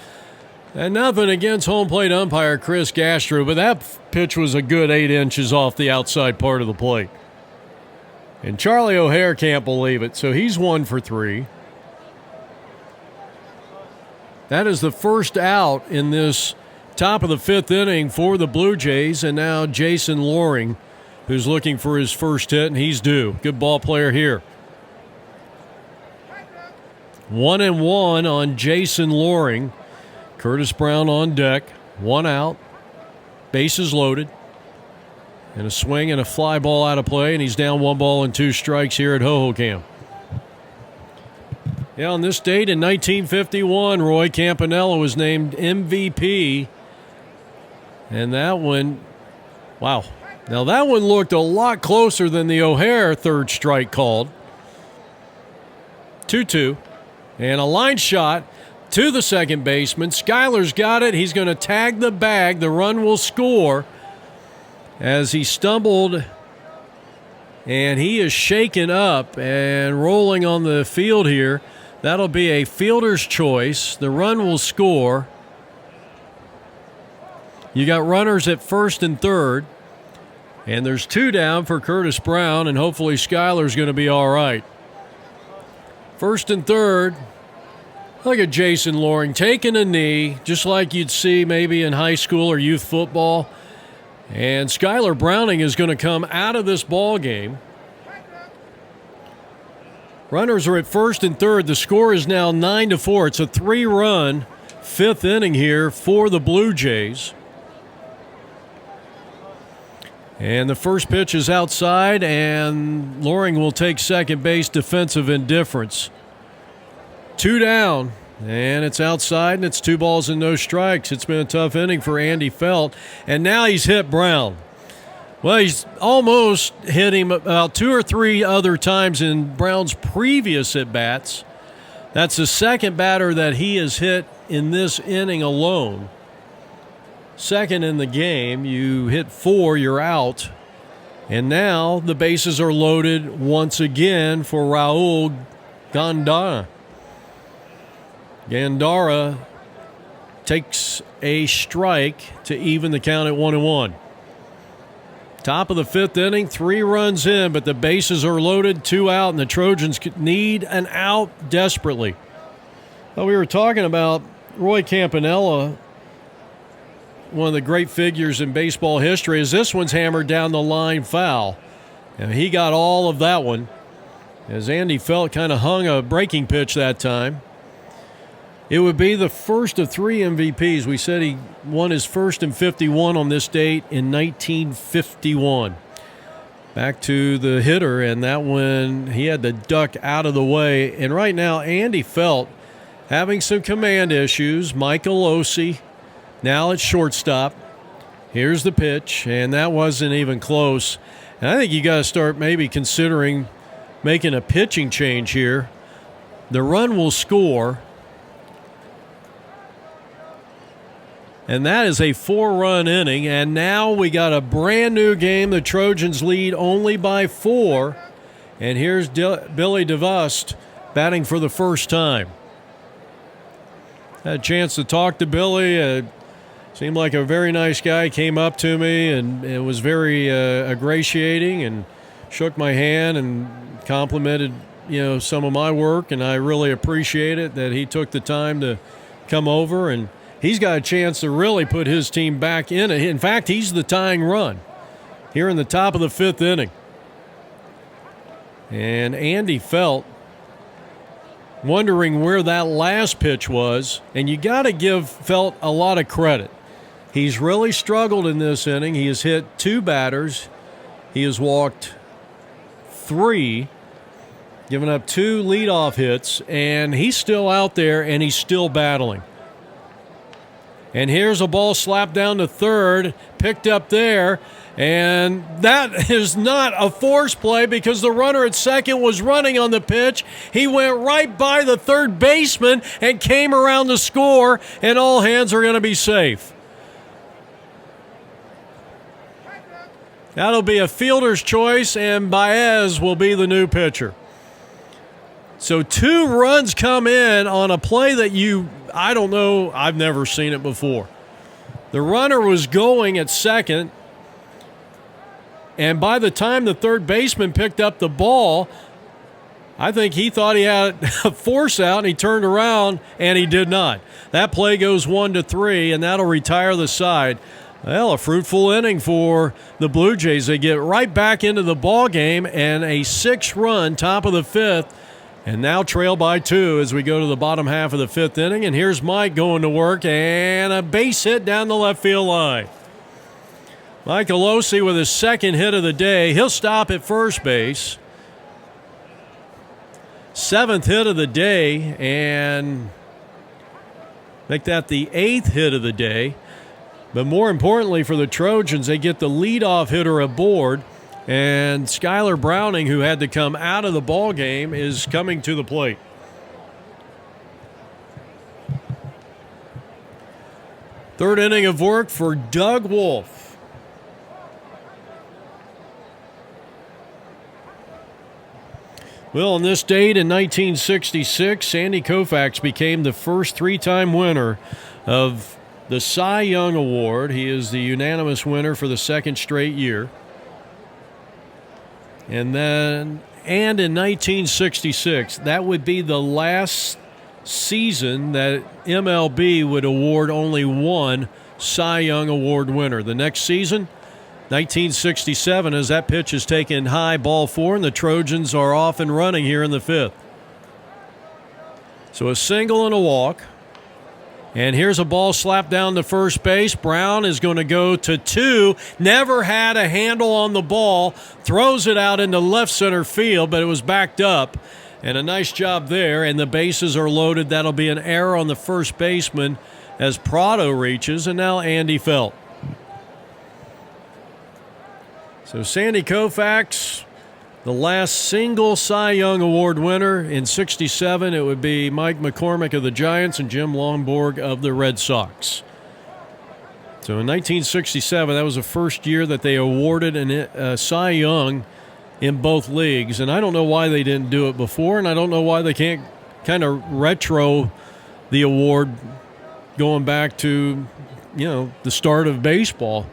And nothing against home plate umpire Chris Gastro, but that pitch was a good 8 inches off the outside part of the plate. And Charlie O'Hare can't believe it, so he's 1 for 3. That is the first out in this top of the 5th inning for the Blue Jays, and now Jason Loring, who's looking for his first hit, and he's due. Good ball player here. 1-1 on Jason Loring. Curtis Brown on deck, 1 out, bases loaded, and a swing and a fly ball out of play, and he's down 1 ball and 2 strikes here at Hohokom. Yeah, on this date in 1951, Roy Campanella was named MVP, and that one, wow. Now that one looked a lot closer than the O'Hare 3rd strike called. 2-2, and a line shot to the second baseman. Schuyler's got it. He's going to tag the bag. The run will score as he stumbled, and he is shaken up and rolling on the field here. That'll be a fielder's choice. The run will score. You got runners at 1st and 3rd, and there's 2 down for Curtis Brown, and hopefully Schuyler's going to be all right. 1st and 3rd. Look at Jason Loring taking a knee, just like you'd see maybe in high school or youth football. And Skylar Browning is going to come out of this ball game. Runners are at 1st and 3rd. The score is now 9-4. It's a 3-run 5th inning here for the Blue Jays. And the first pitch is outside, and Loring will take second base, defensive indifference. 2 down, and it's outside, and it's 2 balls and no strikes. It's been a tough inning for Andy Felt, and now he's hit Brown. Well, he's almost hit him about 2 or 3 other times in Brown's previous at-bats. That's the second batter that he has hit in this inning alone. Second in the game. You hit 4, you're out. And now the bases are loaded once again for Raul Gandara. Gandara takes a strike to even the count at 1-1. Top of the 5th inning, 3 runs in, but the bases are loaded, 2 out, and the Trojans need an out desperately. Well, we were talking about Roy Campanella, one of the great figures in baseball history, as this one's hammered down the line foul. And he got all of that one, as Andy Felt kind of hung a breaking pitch that time. It would be the first of 3 MVPs. We said he won his first in 51 on this date in 1951. Back to the hitter, and that one he had to duck out of the way. And right now, Andy Felt having some command issues. Michael Osi now at shortstop. Here's the pitch, and that wasn't even close. And I think you got to start maybe considering making a pitching change here. The run will score, and that is a 4-run inning. And now we got a brand new game. The Trojans lead only by 4. And here's Billy DeVust batting for the first time. Had a chance to talk to Billy. Seemed like a very nice guy. Came up to me and it was very ingratiating and shook my hand and complimented, some of my work. And I really appreciate it that he took the time to come over. And he's got a chance to really put his team back in it. In fact, he's the tying run here in the top of the 5th inning. And Andy Felt wondering where that last pitch was. And you got to give Felt a lot of credit. He's really struggled in this inning. He has hit 2 batters. He has walked 3, given up 2 leadoff hits, and he's still out there and he's still battling. And here's a ball slapped down to third, picked up there, and that is not a force play because the runner at second was running on the pitch. He went right by the third baseman and came around to score, and all hands are going to be safe. That'll be a fielder's choice, and Baez will be the new pitcher. So 2 runs come in on a play that I don't know, I've never seen it before. The runner was going at second, and by the time the third baseman picked up the ball, I think he thought he had a force out, and he turned around, and he did not. That play goes 1-3, and that'll retire the side. Well, a fruitful inning for the Blue Jays. They get right back into the ball game, and a 6-run top of the 5th, and now trail by 2 as we go to the bottom half of the 5th inning. And here's Mike going to work, and a base hit down the left field line. Michael Osi with his 2nd hit of the day. He'll stop at first base. 7th hit of the day, and make that the 8th hit of the day. But more importantly for the Trojans, they get the leadoff hitter aboard, and Skylar Browning, who had to come out of the ball game, is coming to the plate. Third inning of work for Doug Wolf. Well, on this date in 1966, Sandy Koufax became the first 3-time winner of the Cy Young Award. He is the unanimous winner for the 2nd straight year. And in 1966, that would be the last season that MLB would award only one Cy Young Award winner. The next season, 1967, as that pitch is taken high, ball 4, and the Trojans are off and running here in the 5th. So a single and a walk. And here's a ball slapped down to first base. Brown is going to go to 2. Never had a handle on the ball. Throws it out into left center field, but it was backed up. And a nice job there, and the bases are loaded. That'll be an error on the first baseman as Prado reaches, and now Andy Felt. So Sandy Koufax, the last single Cy Young Award winner. In 67, it would be Mike McCormick of the Giants and Jim Longborg of the Red Sox. So in 1967, that was the first year that they awarded a Cy Young in both leagues. And I don't know why they didn't do it before, and I don't know why they can't kind of retro the award going back to, the start of baseball.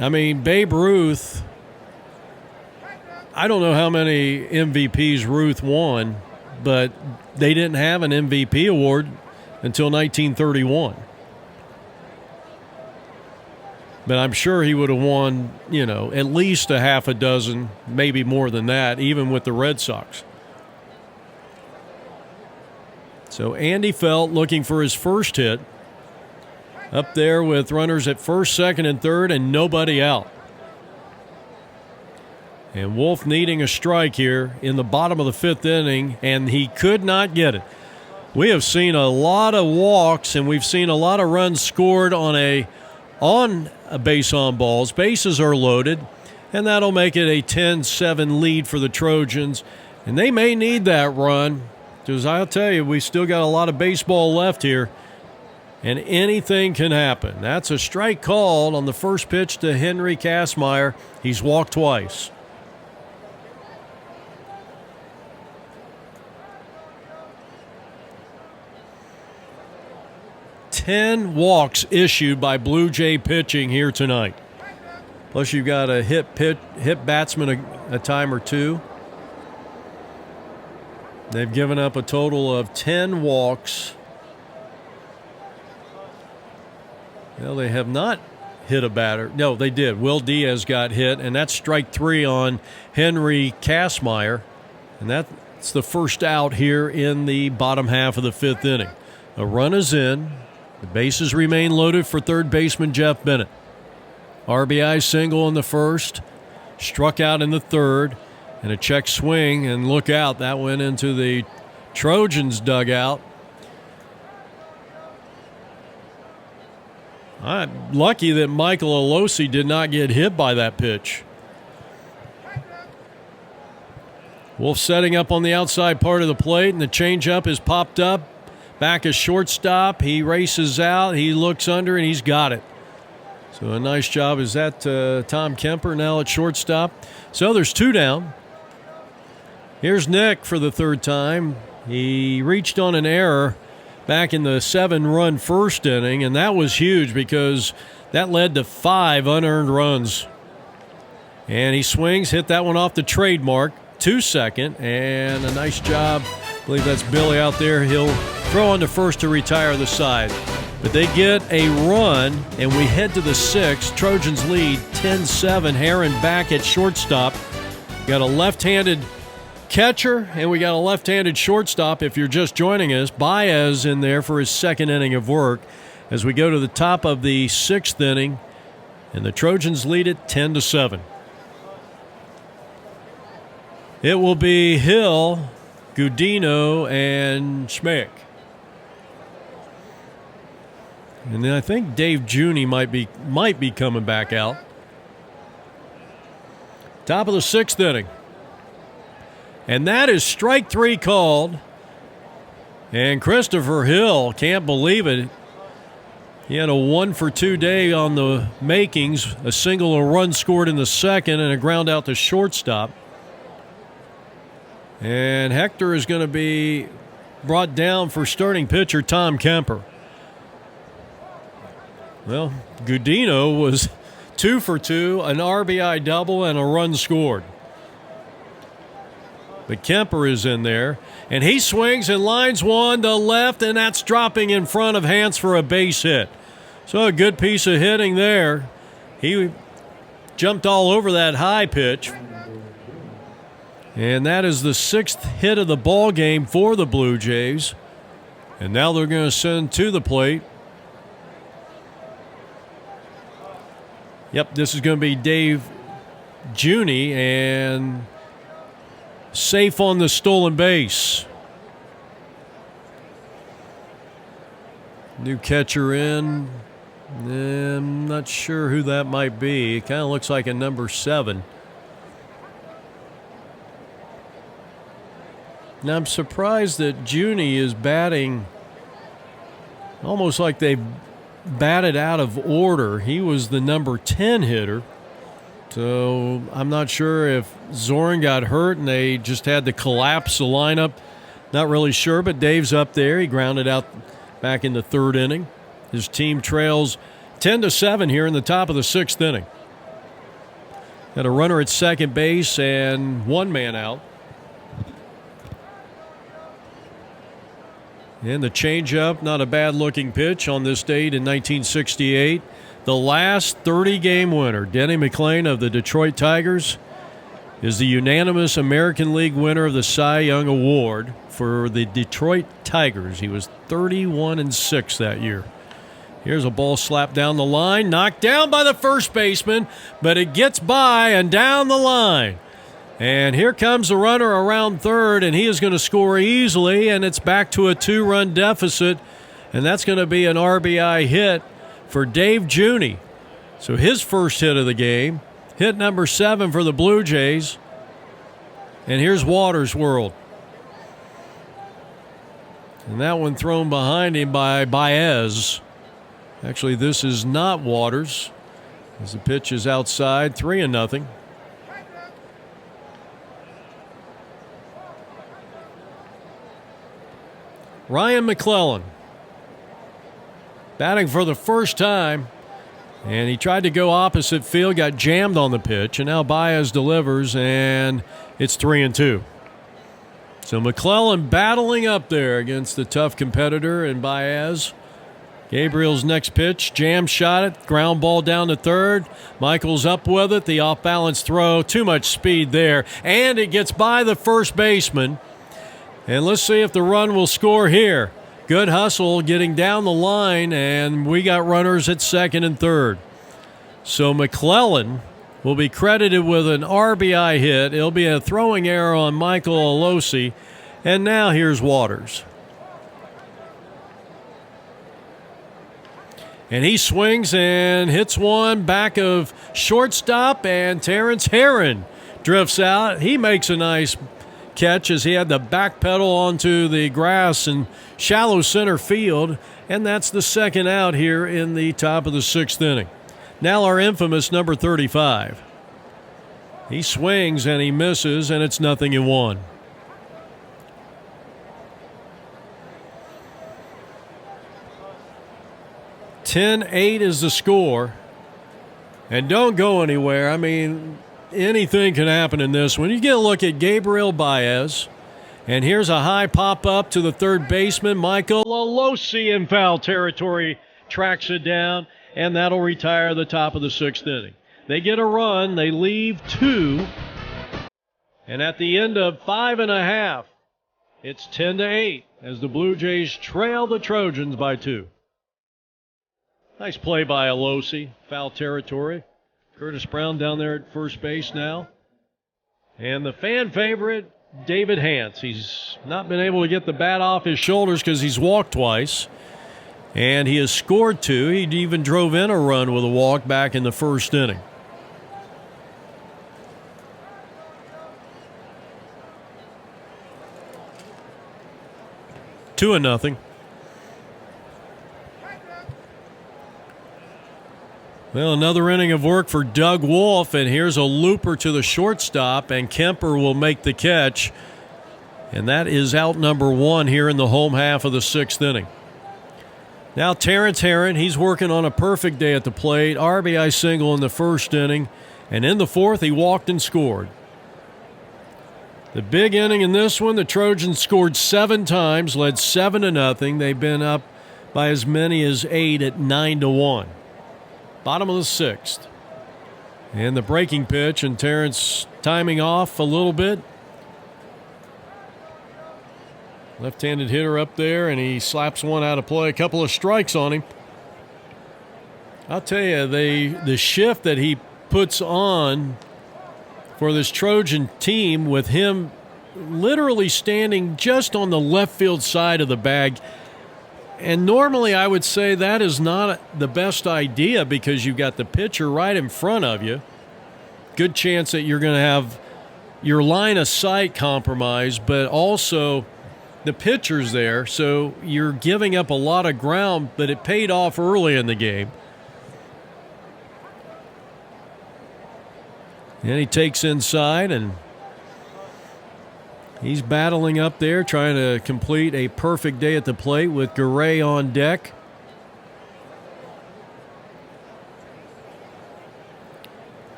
I mean, Babe Ruth, I don't know how many MVPs Ruth won, but they didn't have an MVP award until 1931. But I'm sure he would have won, at least a half a dozen, maybe more than that, even with the Red Sox. So Andy Felt looking for his first hit. Up there with runners at first, second, and third, and nobody out. And Wolf needing a strike here in the bottom of the 5th inning, and he could not get it. We have seen a lot of walks, and we've seen a lot of runs scored on a base on balls. Bases are loaded, and that'll make it a 10-7 lead for the Trojans. And they may need that run, because I'll tell you, we still got a lot of baseball left here, and anything can happen. That's a strike called on the first pitch to Henry Kastmeyer. He's walked twice. Ten walks issued by Blue Jay pitching here tonight. Plus you've got a hit batsman a time or two. They've given up a total of 10 walks. Well, they have not hit a batter. No, they did. Will Diaz got hit, and that's strike 3 on Henry Kastmeyer. And that's the first out here in the bottom half of the 5th inning. A run is in. The bases remain loaded for third baseman Jeff Bennett. RBI single in the first, struck out in the third, and a check swing, and look out, that went into the Trojans dugout. I'm lucky that Michael Alosi did not get hit by that pitch. Wolf setting up on the outside part of the plate, and the changeup is popped up. Back is shortstop. He races out. He looks under, and he's got it. So a nice job. Is that Tom Kemper now at shortstop? So there's 2 down. Here's Nick for the 3rd time. He reached on an error back in the 7-run first inning, and that was huge because that led to 5 unearned runs. And he swings, hit that one off the trademark to second, and a nice job. I believe that's Billy out there. He'll throw on to first to retire the side. But they get a run, and we head to the 6th. Trojans lead 10-7. Heron back at shortstop. Got a left-handed catcher, and we got a left-handed shortstop. If you're just joining us, Baez in there for his 2nd inning of work as we go to the top of the 6th inning, and the Trojans lead it 10-7. It will be Hill, Gudino, and Schmick. And then I think Dave Juni might be coming back out. Top of the 6th inning. And that is strike 3 called. And Christopher Hill, can't believe it. He had a 1-for-2 day on the makings. A single, a run scored in the 2nd, and a ground out to shortstop. And Hector is going to be brought down for starting pitcher Tom Kemper. Well, Gudino was 2-for-2, an RBI double, and a run scored. But Kemper is in there, and he swings and lines one to left, and that's dropping in front of Hance for a base hit. So a good piece of hitting there. He jumped all over that high pitch. And that is the 6th hit of the ball game for the Blue Jays. And now they're going to send to the plate. Yep, this is going to be Dave Juni, and safe on the stolen base. New catcher in. I'm not sure who that might be. It kind of looks like a number 7. Now, I'm surprised that Juni is batting almost like they batted out of order. He was the number 10 hitter. So I'm not sure if Zorn got hurt and they just had to collapse the lineup. Not really sure, but Dave's up there. He grounded out back in the 3rd inning. His team trails 10-7 here in the top of the 6th inning. Got a runner at second base and 1 man out. And the changeup, not a bad-looking pitch on this date in 1968. The last 30-game winner, Denny McClain of the Detroit Tigers, is the unanimous American League winner of the Cy Young Award for the Detroit Tigers. He was 31-6 that year. Here's a ball slapped down the line, knocked down by the first baseman, but it gets by and down the line. And here comes the runner around third, and he is going to score easily, and it's back to a 2-run deficit, and that's going to be an RBI hit for Dave Juney. So his first hit of the game, hit number 7 for the Blue Jays. And here's Waters' World. And that one thrown behind him by Baez. Actually, this is not Waters, as the pitch is outside, 3-0. Ryan McClellan batting for the first time, and he tried to go opposite field, got jammed on the pitch, and now Baez delivers, and it's 3-2. So McClellan battling up there against the tough competitor in Baez. Gabriel's next pitch, jam shot it, ground ball down to third. Michael's up with it, the off-balance throw, too much speed there, and it gets by the first baseman. And let's see if the run will score here. Good hustle getting down the line, and we got runners at second and third. So McClellan will be credited with an RBI hit. It'll be a throwing error on Michael Alosi. And now here's Waters. And he swings and hits one back of shortstop, and Terrence Herron drifts out. He makes a nice catch as he had to backpedal onto the grass in shallow center field, and that's the second out here in the top of the 6th inning. Now our infamous number 35. He swings and he misses, and it's 0-1. (10-8) is the score. And don't go anywhere. I mean, anything can happen in this one. You get a look at Gabriel Baez, and here's a high pop-up to the third baseman. Michael Alosi in foul territory tracks it down, and that'll retire the top of the 6th inning. They get a run. They leave 2, and at the end of 5.5, it's 10-8 as the Blue Jays trail the Trojans by 2. Nice play by Alosi, foul territory. Curtis Brown down there at first base now. And the fan favorite, David Hance. He's not been able to get the bat off his shoulders because he's walked twice. And he has scored 2. He even drove in a run with a walk back in the first inning. Two and nothing. Well, another inning of work for Doug Wolf, and here's a looper to the shortstop, and Kemper will make the catch. And that is out number 1 here in the home half of the 6th inning. Now Terrence Herron, he's working on a perfect day at the plate. RBI single in the first inning, and in the 4th he walked and scored. The big inning in this one, the Trojans scored 7 times, led 7-0. They've been up by as many as 8 at 9-1. Bottom of the 6th. And the breaking pitch, and Terrence timing off a little bit. Left-handed hitter up there, and he slaps one out of play. A couple of strikes on him. I'll tell you, the shift that he puts on for this Trojan team, with him literally standing just on the left field side of the bag. And normally I would say that is not the best idea because you've got the pitcher right in front of you. Good chance that you're going to have your line of sight compromised, but also the pitcher's there, so you're giving up a lot of ground, but it paid off early in the game. And he takes inside, and he's battling up there, trying to complete a perfect day at the plate with Garay on deck.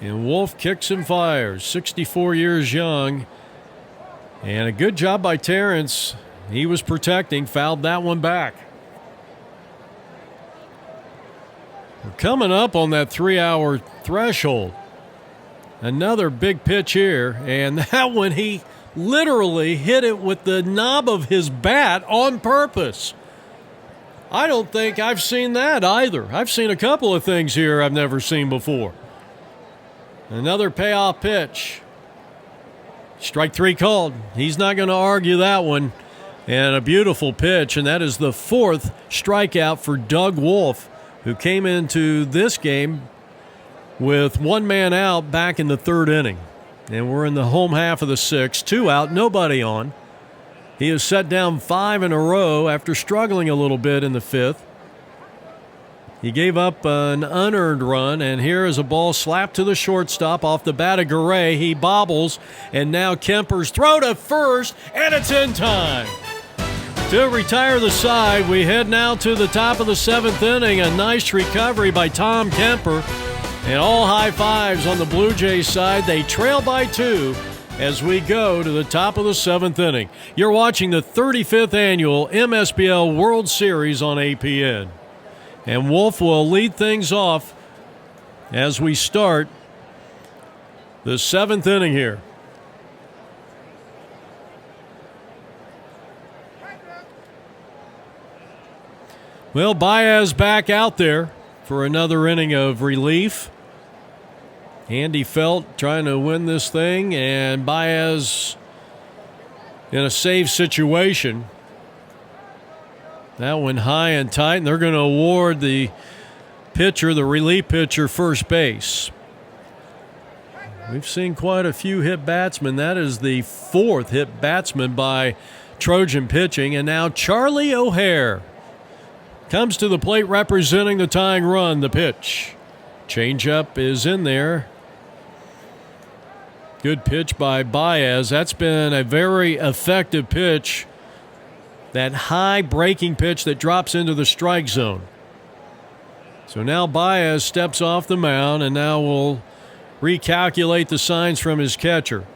And Wolf kicks and fires, 64 years young. And a good job by Terrence. He was protecting, fouled that one back. We're coming up on that 3-hour threshold. Another big pitch here, and that one he literally hit it with the knob of his bat on purpose. I don't think I've seen that either. I've seen a couple of things here I've never seen before. Another payoff pitch. Strike 3 called. He's not going to argue that one. And a beautiful pitch, and that is the 4th strikeout for Doug Wolf, who came into this game with 1 man out back in the 3rd inning. And we're in the home half of the 6th, 2 out, nobody on. He has set down 5 in a row after struggling a little bit in the 5th. He gave up an unearned run, and here is a ball slapped to the shortstop off the bat of Garay. He bobbles, and now Kemper's throw to first, and it's in time. To retire the side, we head now to the top of the 7th inning. A nice recovery by Tom Kemper, and all high fives on the Blue Jays side. They trail by 2 as we go to the top of the 7th inning. You're watching the 35th annual MSBL World Series on APN. And Wolf will lead things off as we start the 7th inning here. Well, Baez back out there for another inning of relief. Andy Felt trying to win this thing, and Baez in a save situation. That one high and tight, and they're going to award the pitcher, the relief pitcher, first base. We've seen quite a few hit batsmen. That is the 4th hit batsman by Trojan pitching, and now Charlie O'Hare comes to the plate representing the tying run. The pitch. Changeup is in there. Good pitch by Baez. That's been a very effective pitch. That high breaking pitch that drops into the strike zone. So now Baez steps off the mound, and now we'll recalculate the signs from his catcher.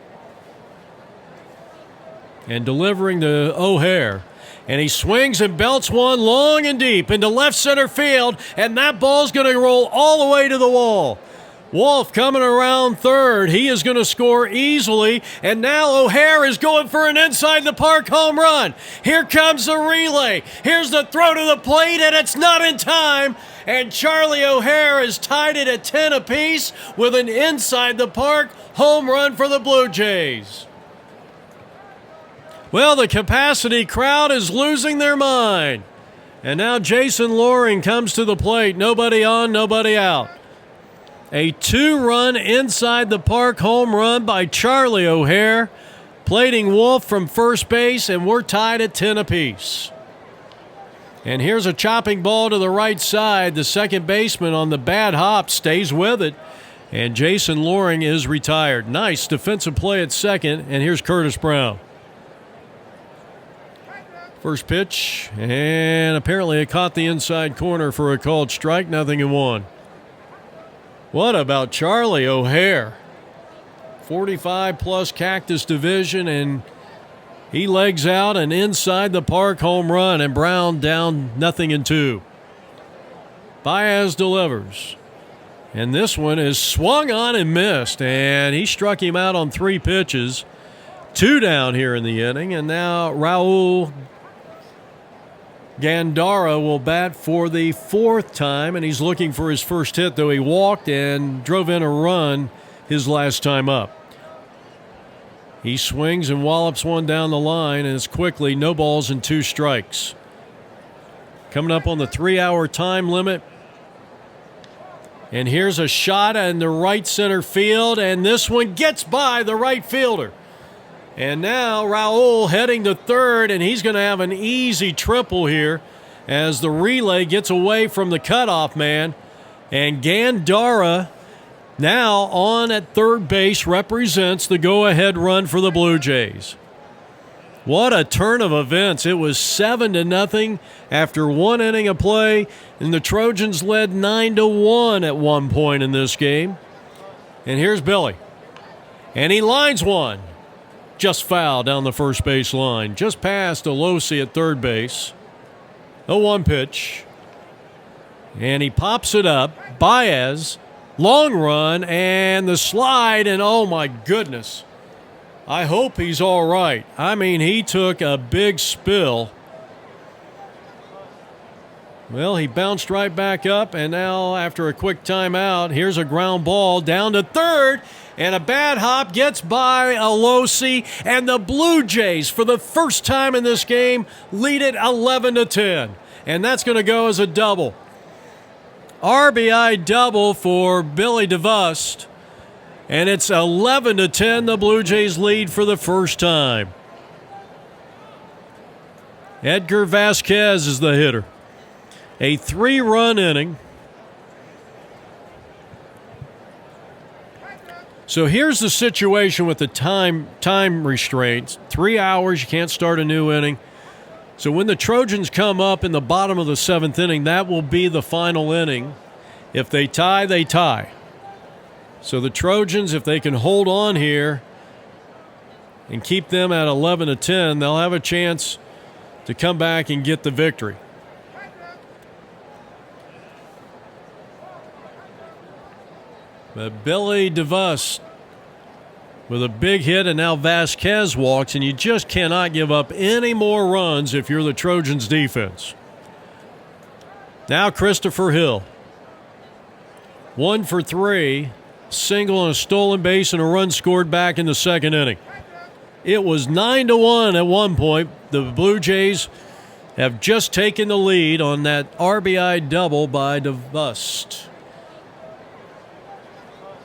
And delivering to O'Hare. And he swings and belts one long and deep into left center field, and that ball's going to roll all the way to the wall. Wolf coming around 3rd. He is going to score easily, and now O'Hare is going for an inside-the-park home run. Here comes the relay. Here's the throw to the plate, and it's not in time. And Charlie O'Hare is tied it at 10 apiece with an inside-the-park home run for the Blue Jays. Well, the capacity crowd is losing their mind. And now Jason Loring comes to the plate. Nobody on, nobody out. A 2-run inside-the-park home run by Charlie O'Hare, plating Wolf from first base, and we're tied at 10 apiece. And here's a chopping ball to the right side. The second baseman on the bad hop stays with it, and Jason Loring is retired. Nice defensive play at second, and here's Curtis Brown. First pitch, and apparently it caught the inside corner for a called strike, 0-1. What about Charlie O'Hare? 45-plus Cactus Division, and he legs out an inside-the-park home run, and Brown down 0-2. Baez delivers. And this one is swung on and missed, and he struck him out on 3 pitches. 2 down here in the inning, and now Raul Gandara will bat for the 4th time, and he's looking for his first hit, though he walked and drove in a run his last time up. He swings and wallops one down the line, and it's quickly 0 balls and 2 strikes. Coming up on the 3-hour time limit. And here's a shot in the right center field, and this one gets by the right fielder. And now Raul heading to 3rd, and he's going to have an easy triple here as the relay gets away from the cutoff man. And Gandara now on at 3rd base represents the go-ahead run for the Blue Jays. What a turn of events. It was 7-0 after 1 inning of play, and the Trojans led 9-1 at one point in this game. And here's Billy. And he lines one. Just foul down the first base line. Just past Alosi at 3rd base. 0-1 pitch. And he pops it up. Baez, long run, and the slide, and oh my goodness. I hope he's all right. I mean, he took a big spill. Well, he bounced right back up, and now after a quick timeout, here's a ground ball down to 3rd. And a bad hop gets by Alosi, and the Blue Jays, for the first time in this game, lead it 11-10. And that's going to go as a double. RBI double for Billy DeVust. And it's 11-10. The Blue Jays lead for the first time. Edgar Vasquez is the hitter. A 3-run inning. So here's the situation with the time restraints. 3 hours, you can't start a new inning. So when the Trojans come up in the bottom of the 7th inning, that will be the final inning. If they tie, they tie. So the Trojans, if they can hold on here and keep them at 11-10, they'll have a chance to come back and get the victory. But Billy DeVust with a big hit, and now Vasquez walks, and you just cannot give up any more runs if you're the Trojans' defense. Now Christopher Hill. 1 for 3, single and a stolen base, and a run scored back in the 2nd inning. It was 9-1 at one point. The Blue Jays have just taken the lead on that RBI double by DeVust.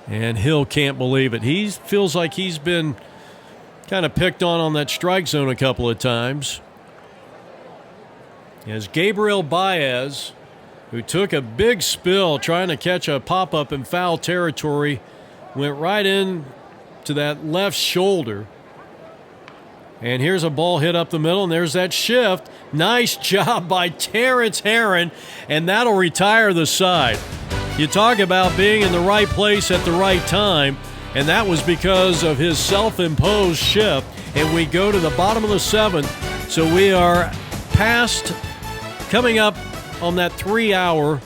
And Hill can't believe it. He feels like he's been kind of picked on that strike zone a couple of times. As Gabriel Baez, who took a big spill trying to catch a pop-up in foul territory, went right in to that left shoulder. And here's a ball hit up the middle, and there's that shift. Nice job by Terrence Herron, and that'll retire the side. You talk about being in the right place at the right time, and that was because of his self-imposed shift. And we go to the bottom of the 7th, so we are coming up on that 3 hour.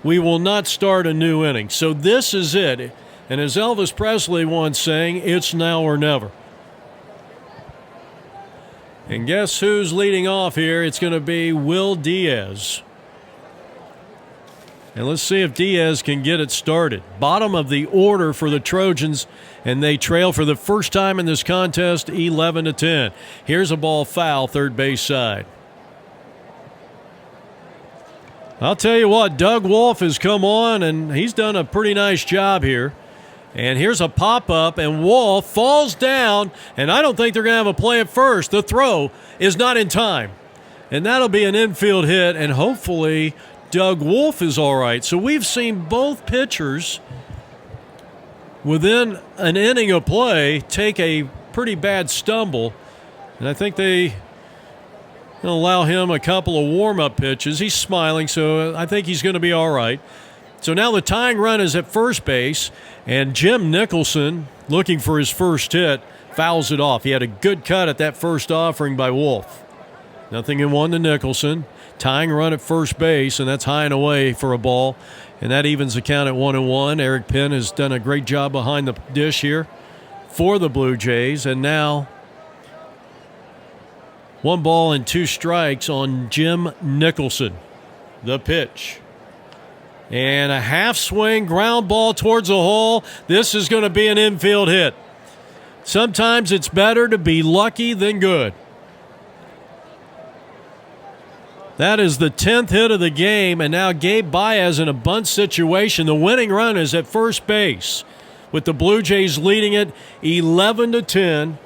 We will not start a new inning. So this is it. And as Elvis Presley once sang, it's now or never. And guess who's leading off here? It's going to be Will Diaz. And let's see if Diaz can get it started. Bottom of the order for the Trojans, and they trail for the first time in this contest 11-10. Here's a ball foul, third base side. I'll tell you what, Doug Wolf has come on, and he's done a pretty nice job here. And here's a pop-up, and Wolf falls down, and I don't think they're going to have a play at first. The throw is not in time. And that'll be an infield hit, and hopefully Doug Wolf is all right. So we've seen both pitchers within an inning of play take a pretty bad stumble, and I think they allow him a couple of warm-up pitches. He's smiling, so I think he's going to be all right. So now the tying run is at first base, and Jim Nicholson, looking for his first hit, fouls it off. He had a good cut at that first offering by Wolf. 0-1 to Nicholson. Tying run at first base, and that's high and away for a ball. And that evens the count at 1-1. Eric Penn has done a great job behind the dish here for the Blue Jays. And now 1 ball and 2 strikes on Jim Nicholson. The pitch. And a half swing ground ball towards the hole. This is going to be an infield hit. Sometimes it's better to be lucky than good. That is the 10th hit of the game, and now Gabe Baez in a bunt situation. The winning run is at first base, with the Blue Jays leading it 11-10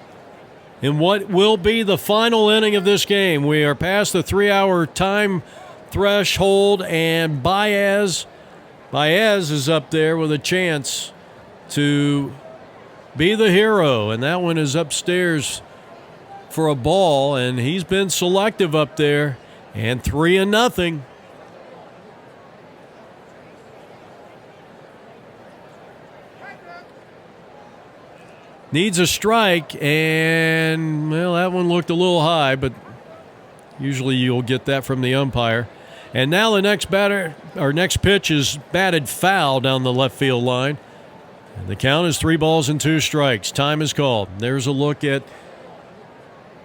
in what will be the final inning of this game. We are past the 3-hour time threshold, and Baez is up there with a chance to be the hero, and that one is upstairs for a ball, and he's been selective up there. And 3-0. Needs a strike, and, well, that one looked a little high, but usually you'll get that from the umpire. And now the next pitch is batted foul down the left field line. And the count is 3 balls and 2 strikes. Time is called. There's a look at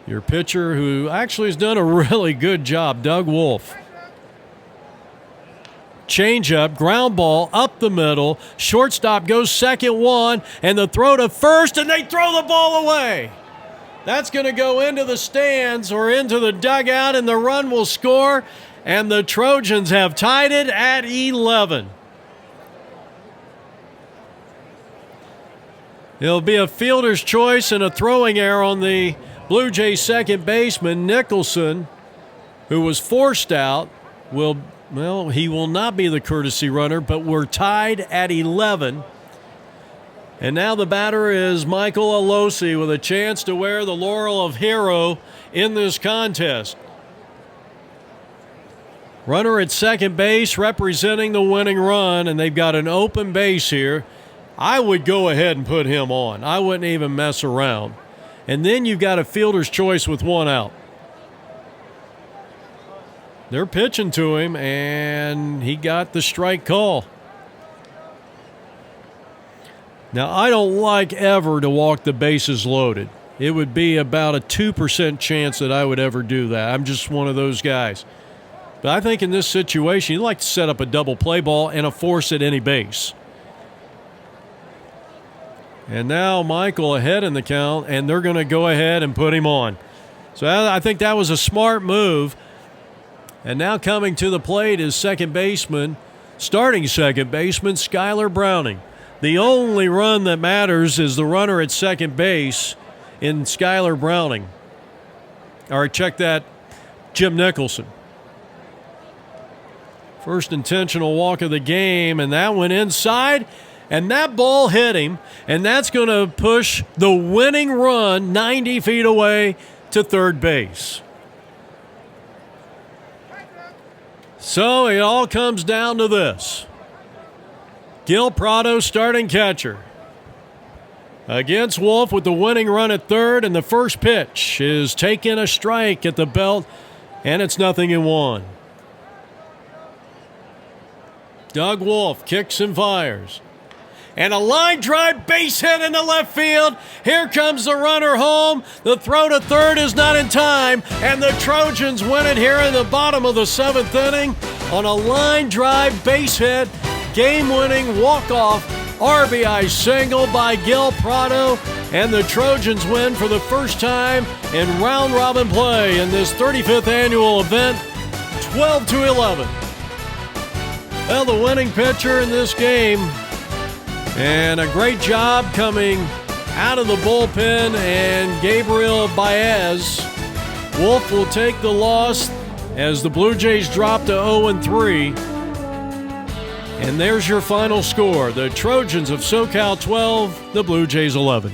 your pitcher, who actually has done a really good job, Doug Wolf. changeup, ground ball up the middle. Shortstop goes second one, and the throw to first, and they throw the ball away. That's going to go into the stands or into the dugout, and the run will score, and the Trojans have tied it at 11. It'll be a fielder's choice and a throwing error on the Blue Jays second baseman, Nicholson, who was forced out. He will not be the courtesy runner, but we're tied at 11. And now the batter is Michael Alosi with a chance to wear the laurel of hero in this contest. Runner at second base representing the winning run, and they've got an open base here. I would go ahead and put him on. I wouldn't even mess around. And then you've got a fielder's choice with one out. They're pitching to him, and he got the strike call. Now, I don't like ever to walk the bases loaded. It would be about a 2% chance that I would ever do that. I'm just one of those guys. But I think in this situation, you'd like to set up a double play ball and a force at any base. And now Michael ahead in the count, and they're going to go ahead and put him on. So I think that was a smart move. And now coming to the plate is starting second baseman, Skylar Browning. The only run that matters is the runner at second base in Skylar Browning. All right, check that, Jim Nicholson. First intentional walk of the game, and that went inside, and that ball hit him, and that's going to push the winning run 90 feet away to third base. So it all comes down to this. Gil Prado, starting catcher, against Wolf with the winning run at third, and the first pitch is taking a strike at the belt, and it's 0-1. Doug Wolf kicks and fires. And a line drive base hit into left field. Here comes the runner home. The throw to third is not in time, and the Trojans win it here in the bottom of the seventh inning on a line drive base hit. Game-winning walk-off RBI single by Gil Prado, and the Trojans win for the first time in round-robin play in this 35th annual event, 12-11. Well, the winning pitcher in this game, and a great job coming out of the bullpen, and Gabriel Baez. Wolf will take the loss as the Blue Jays drop to 0-3. And there's your final score. The Trojans of SoCal 12, the Blue Jays 11.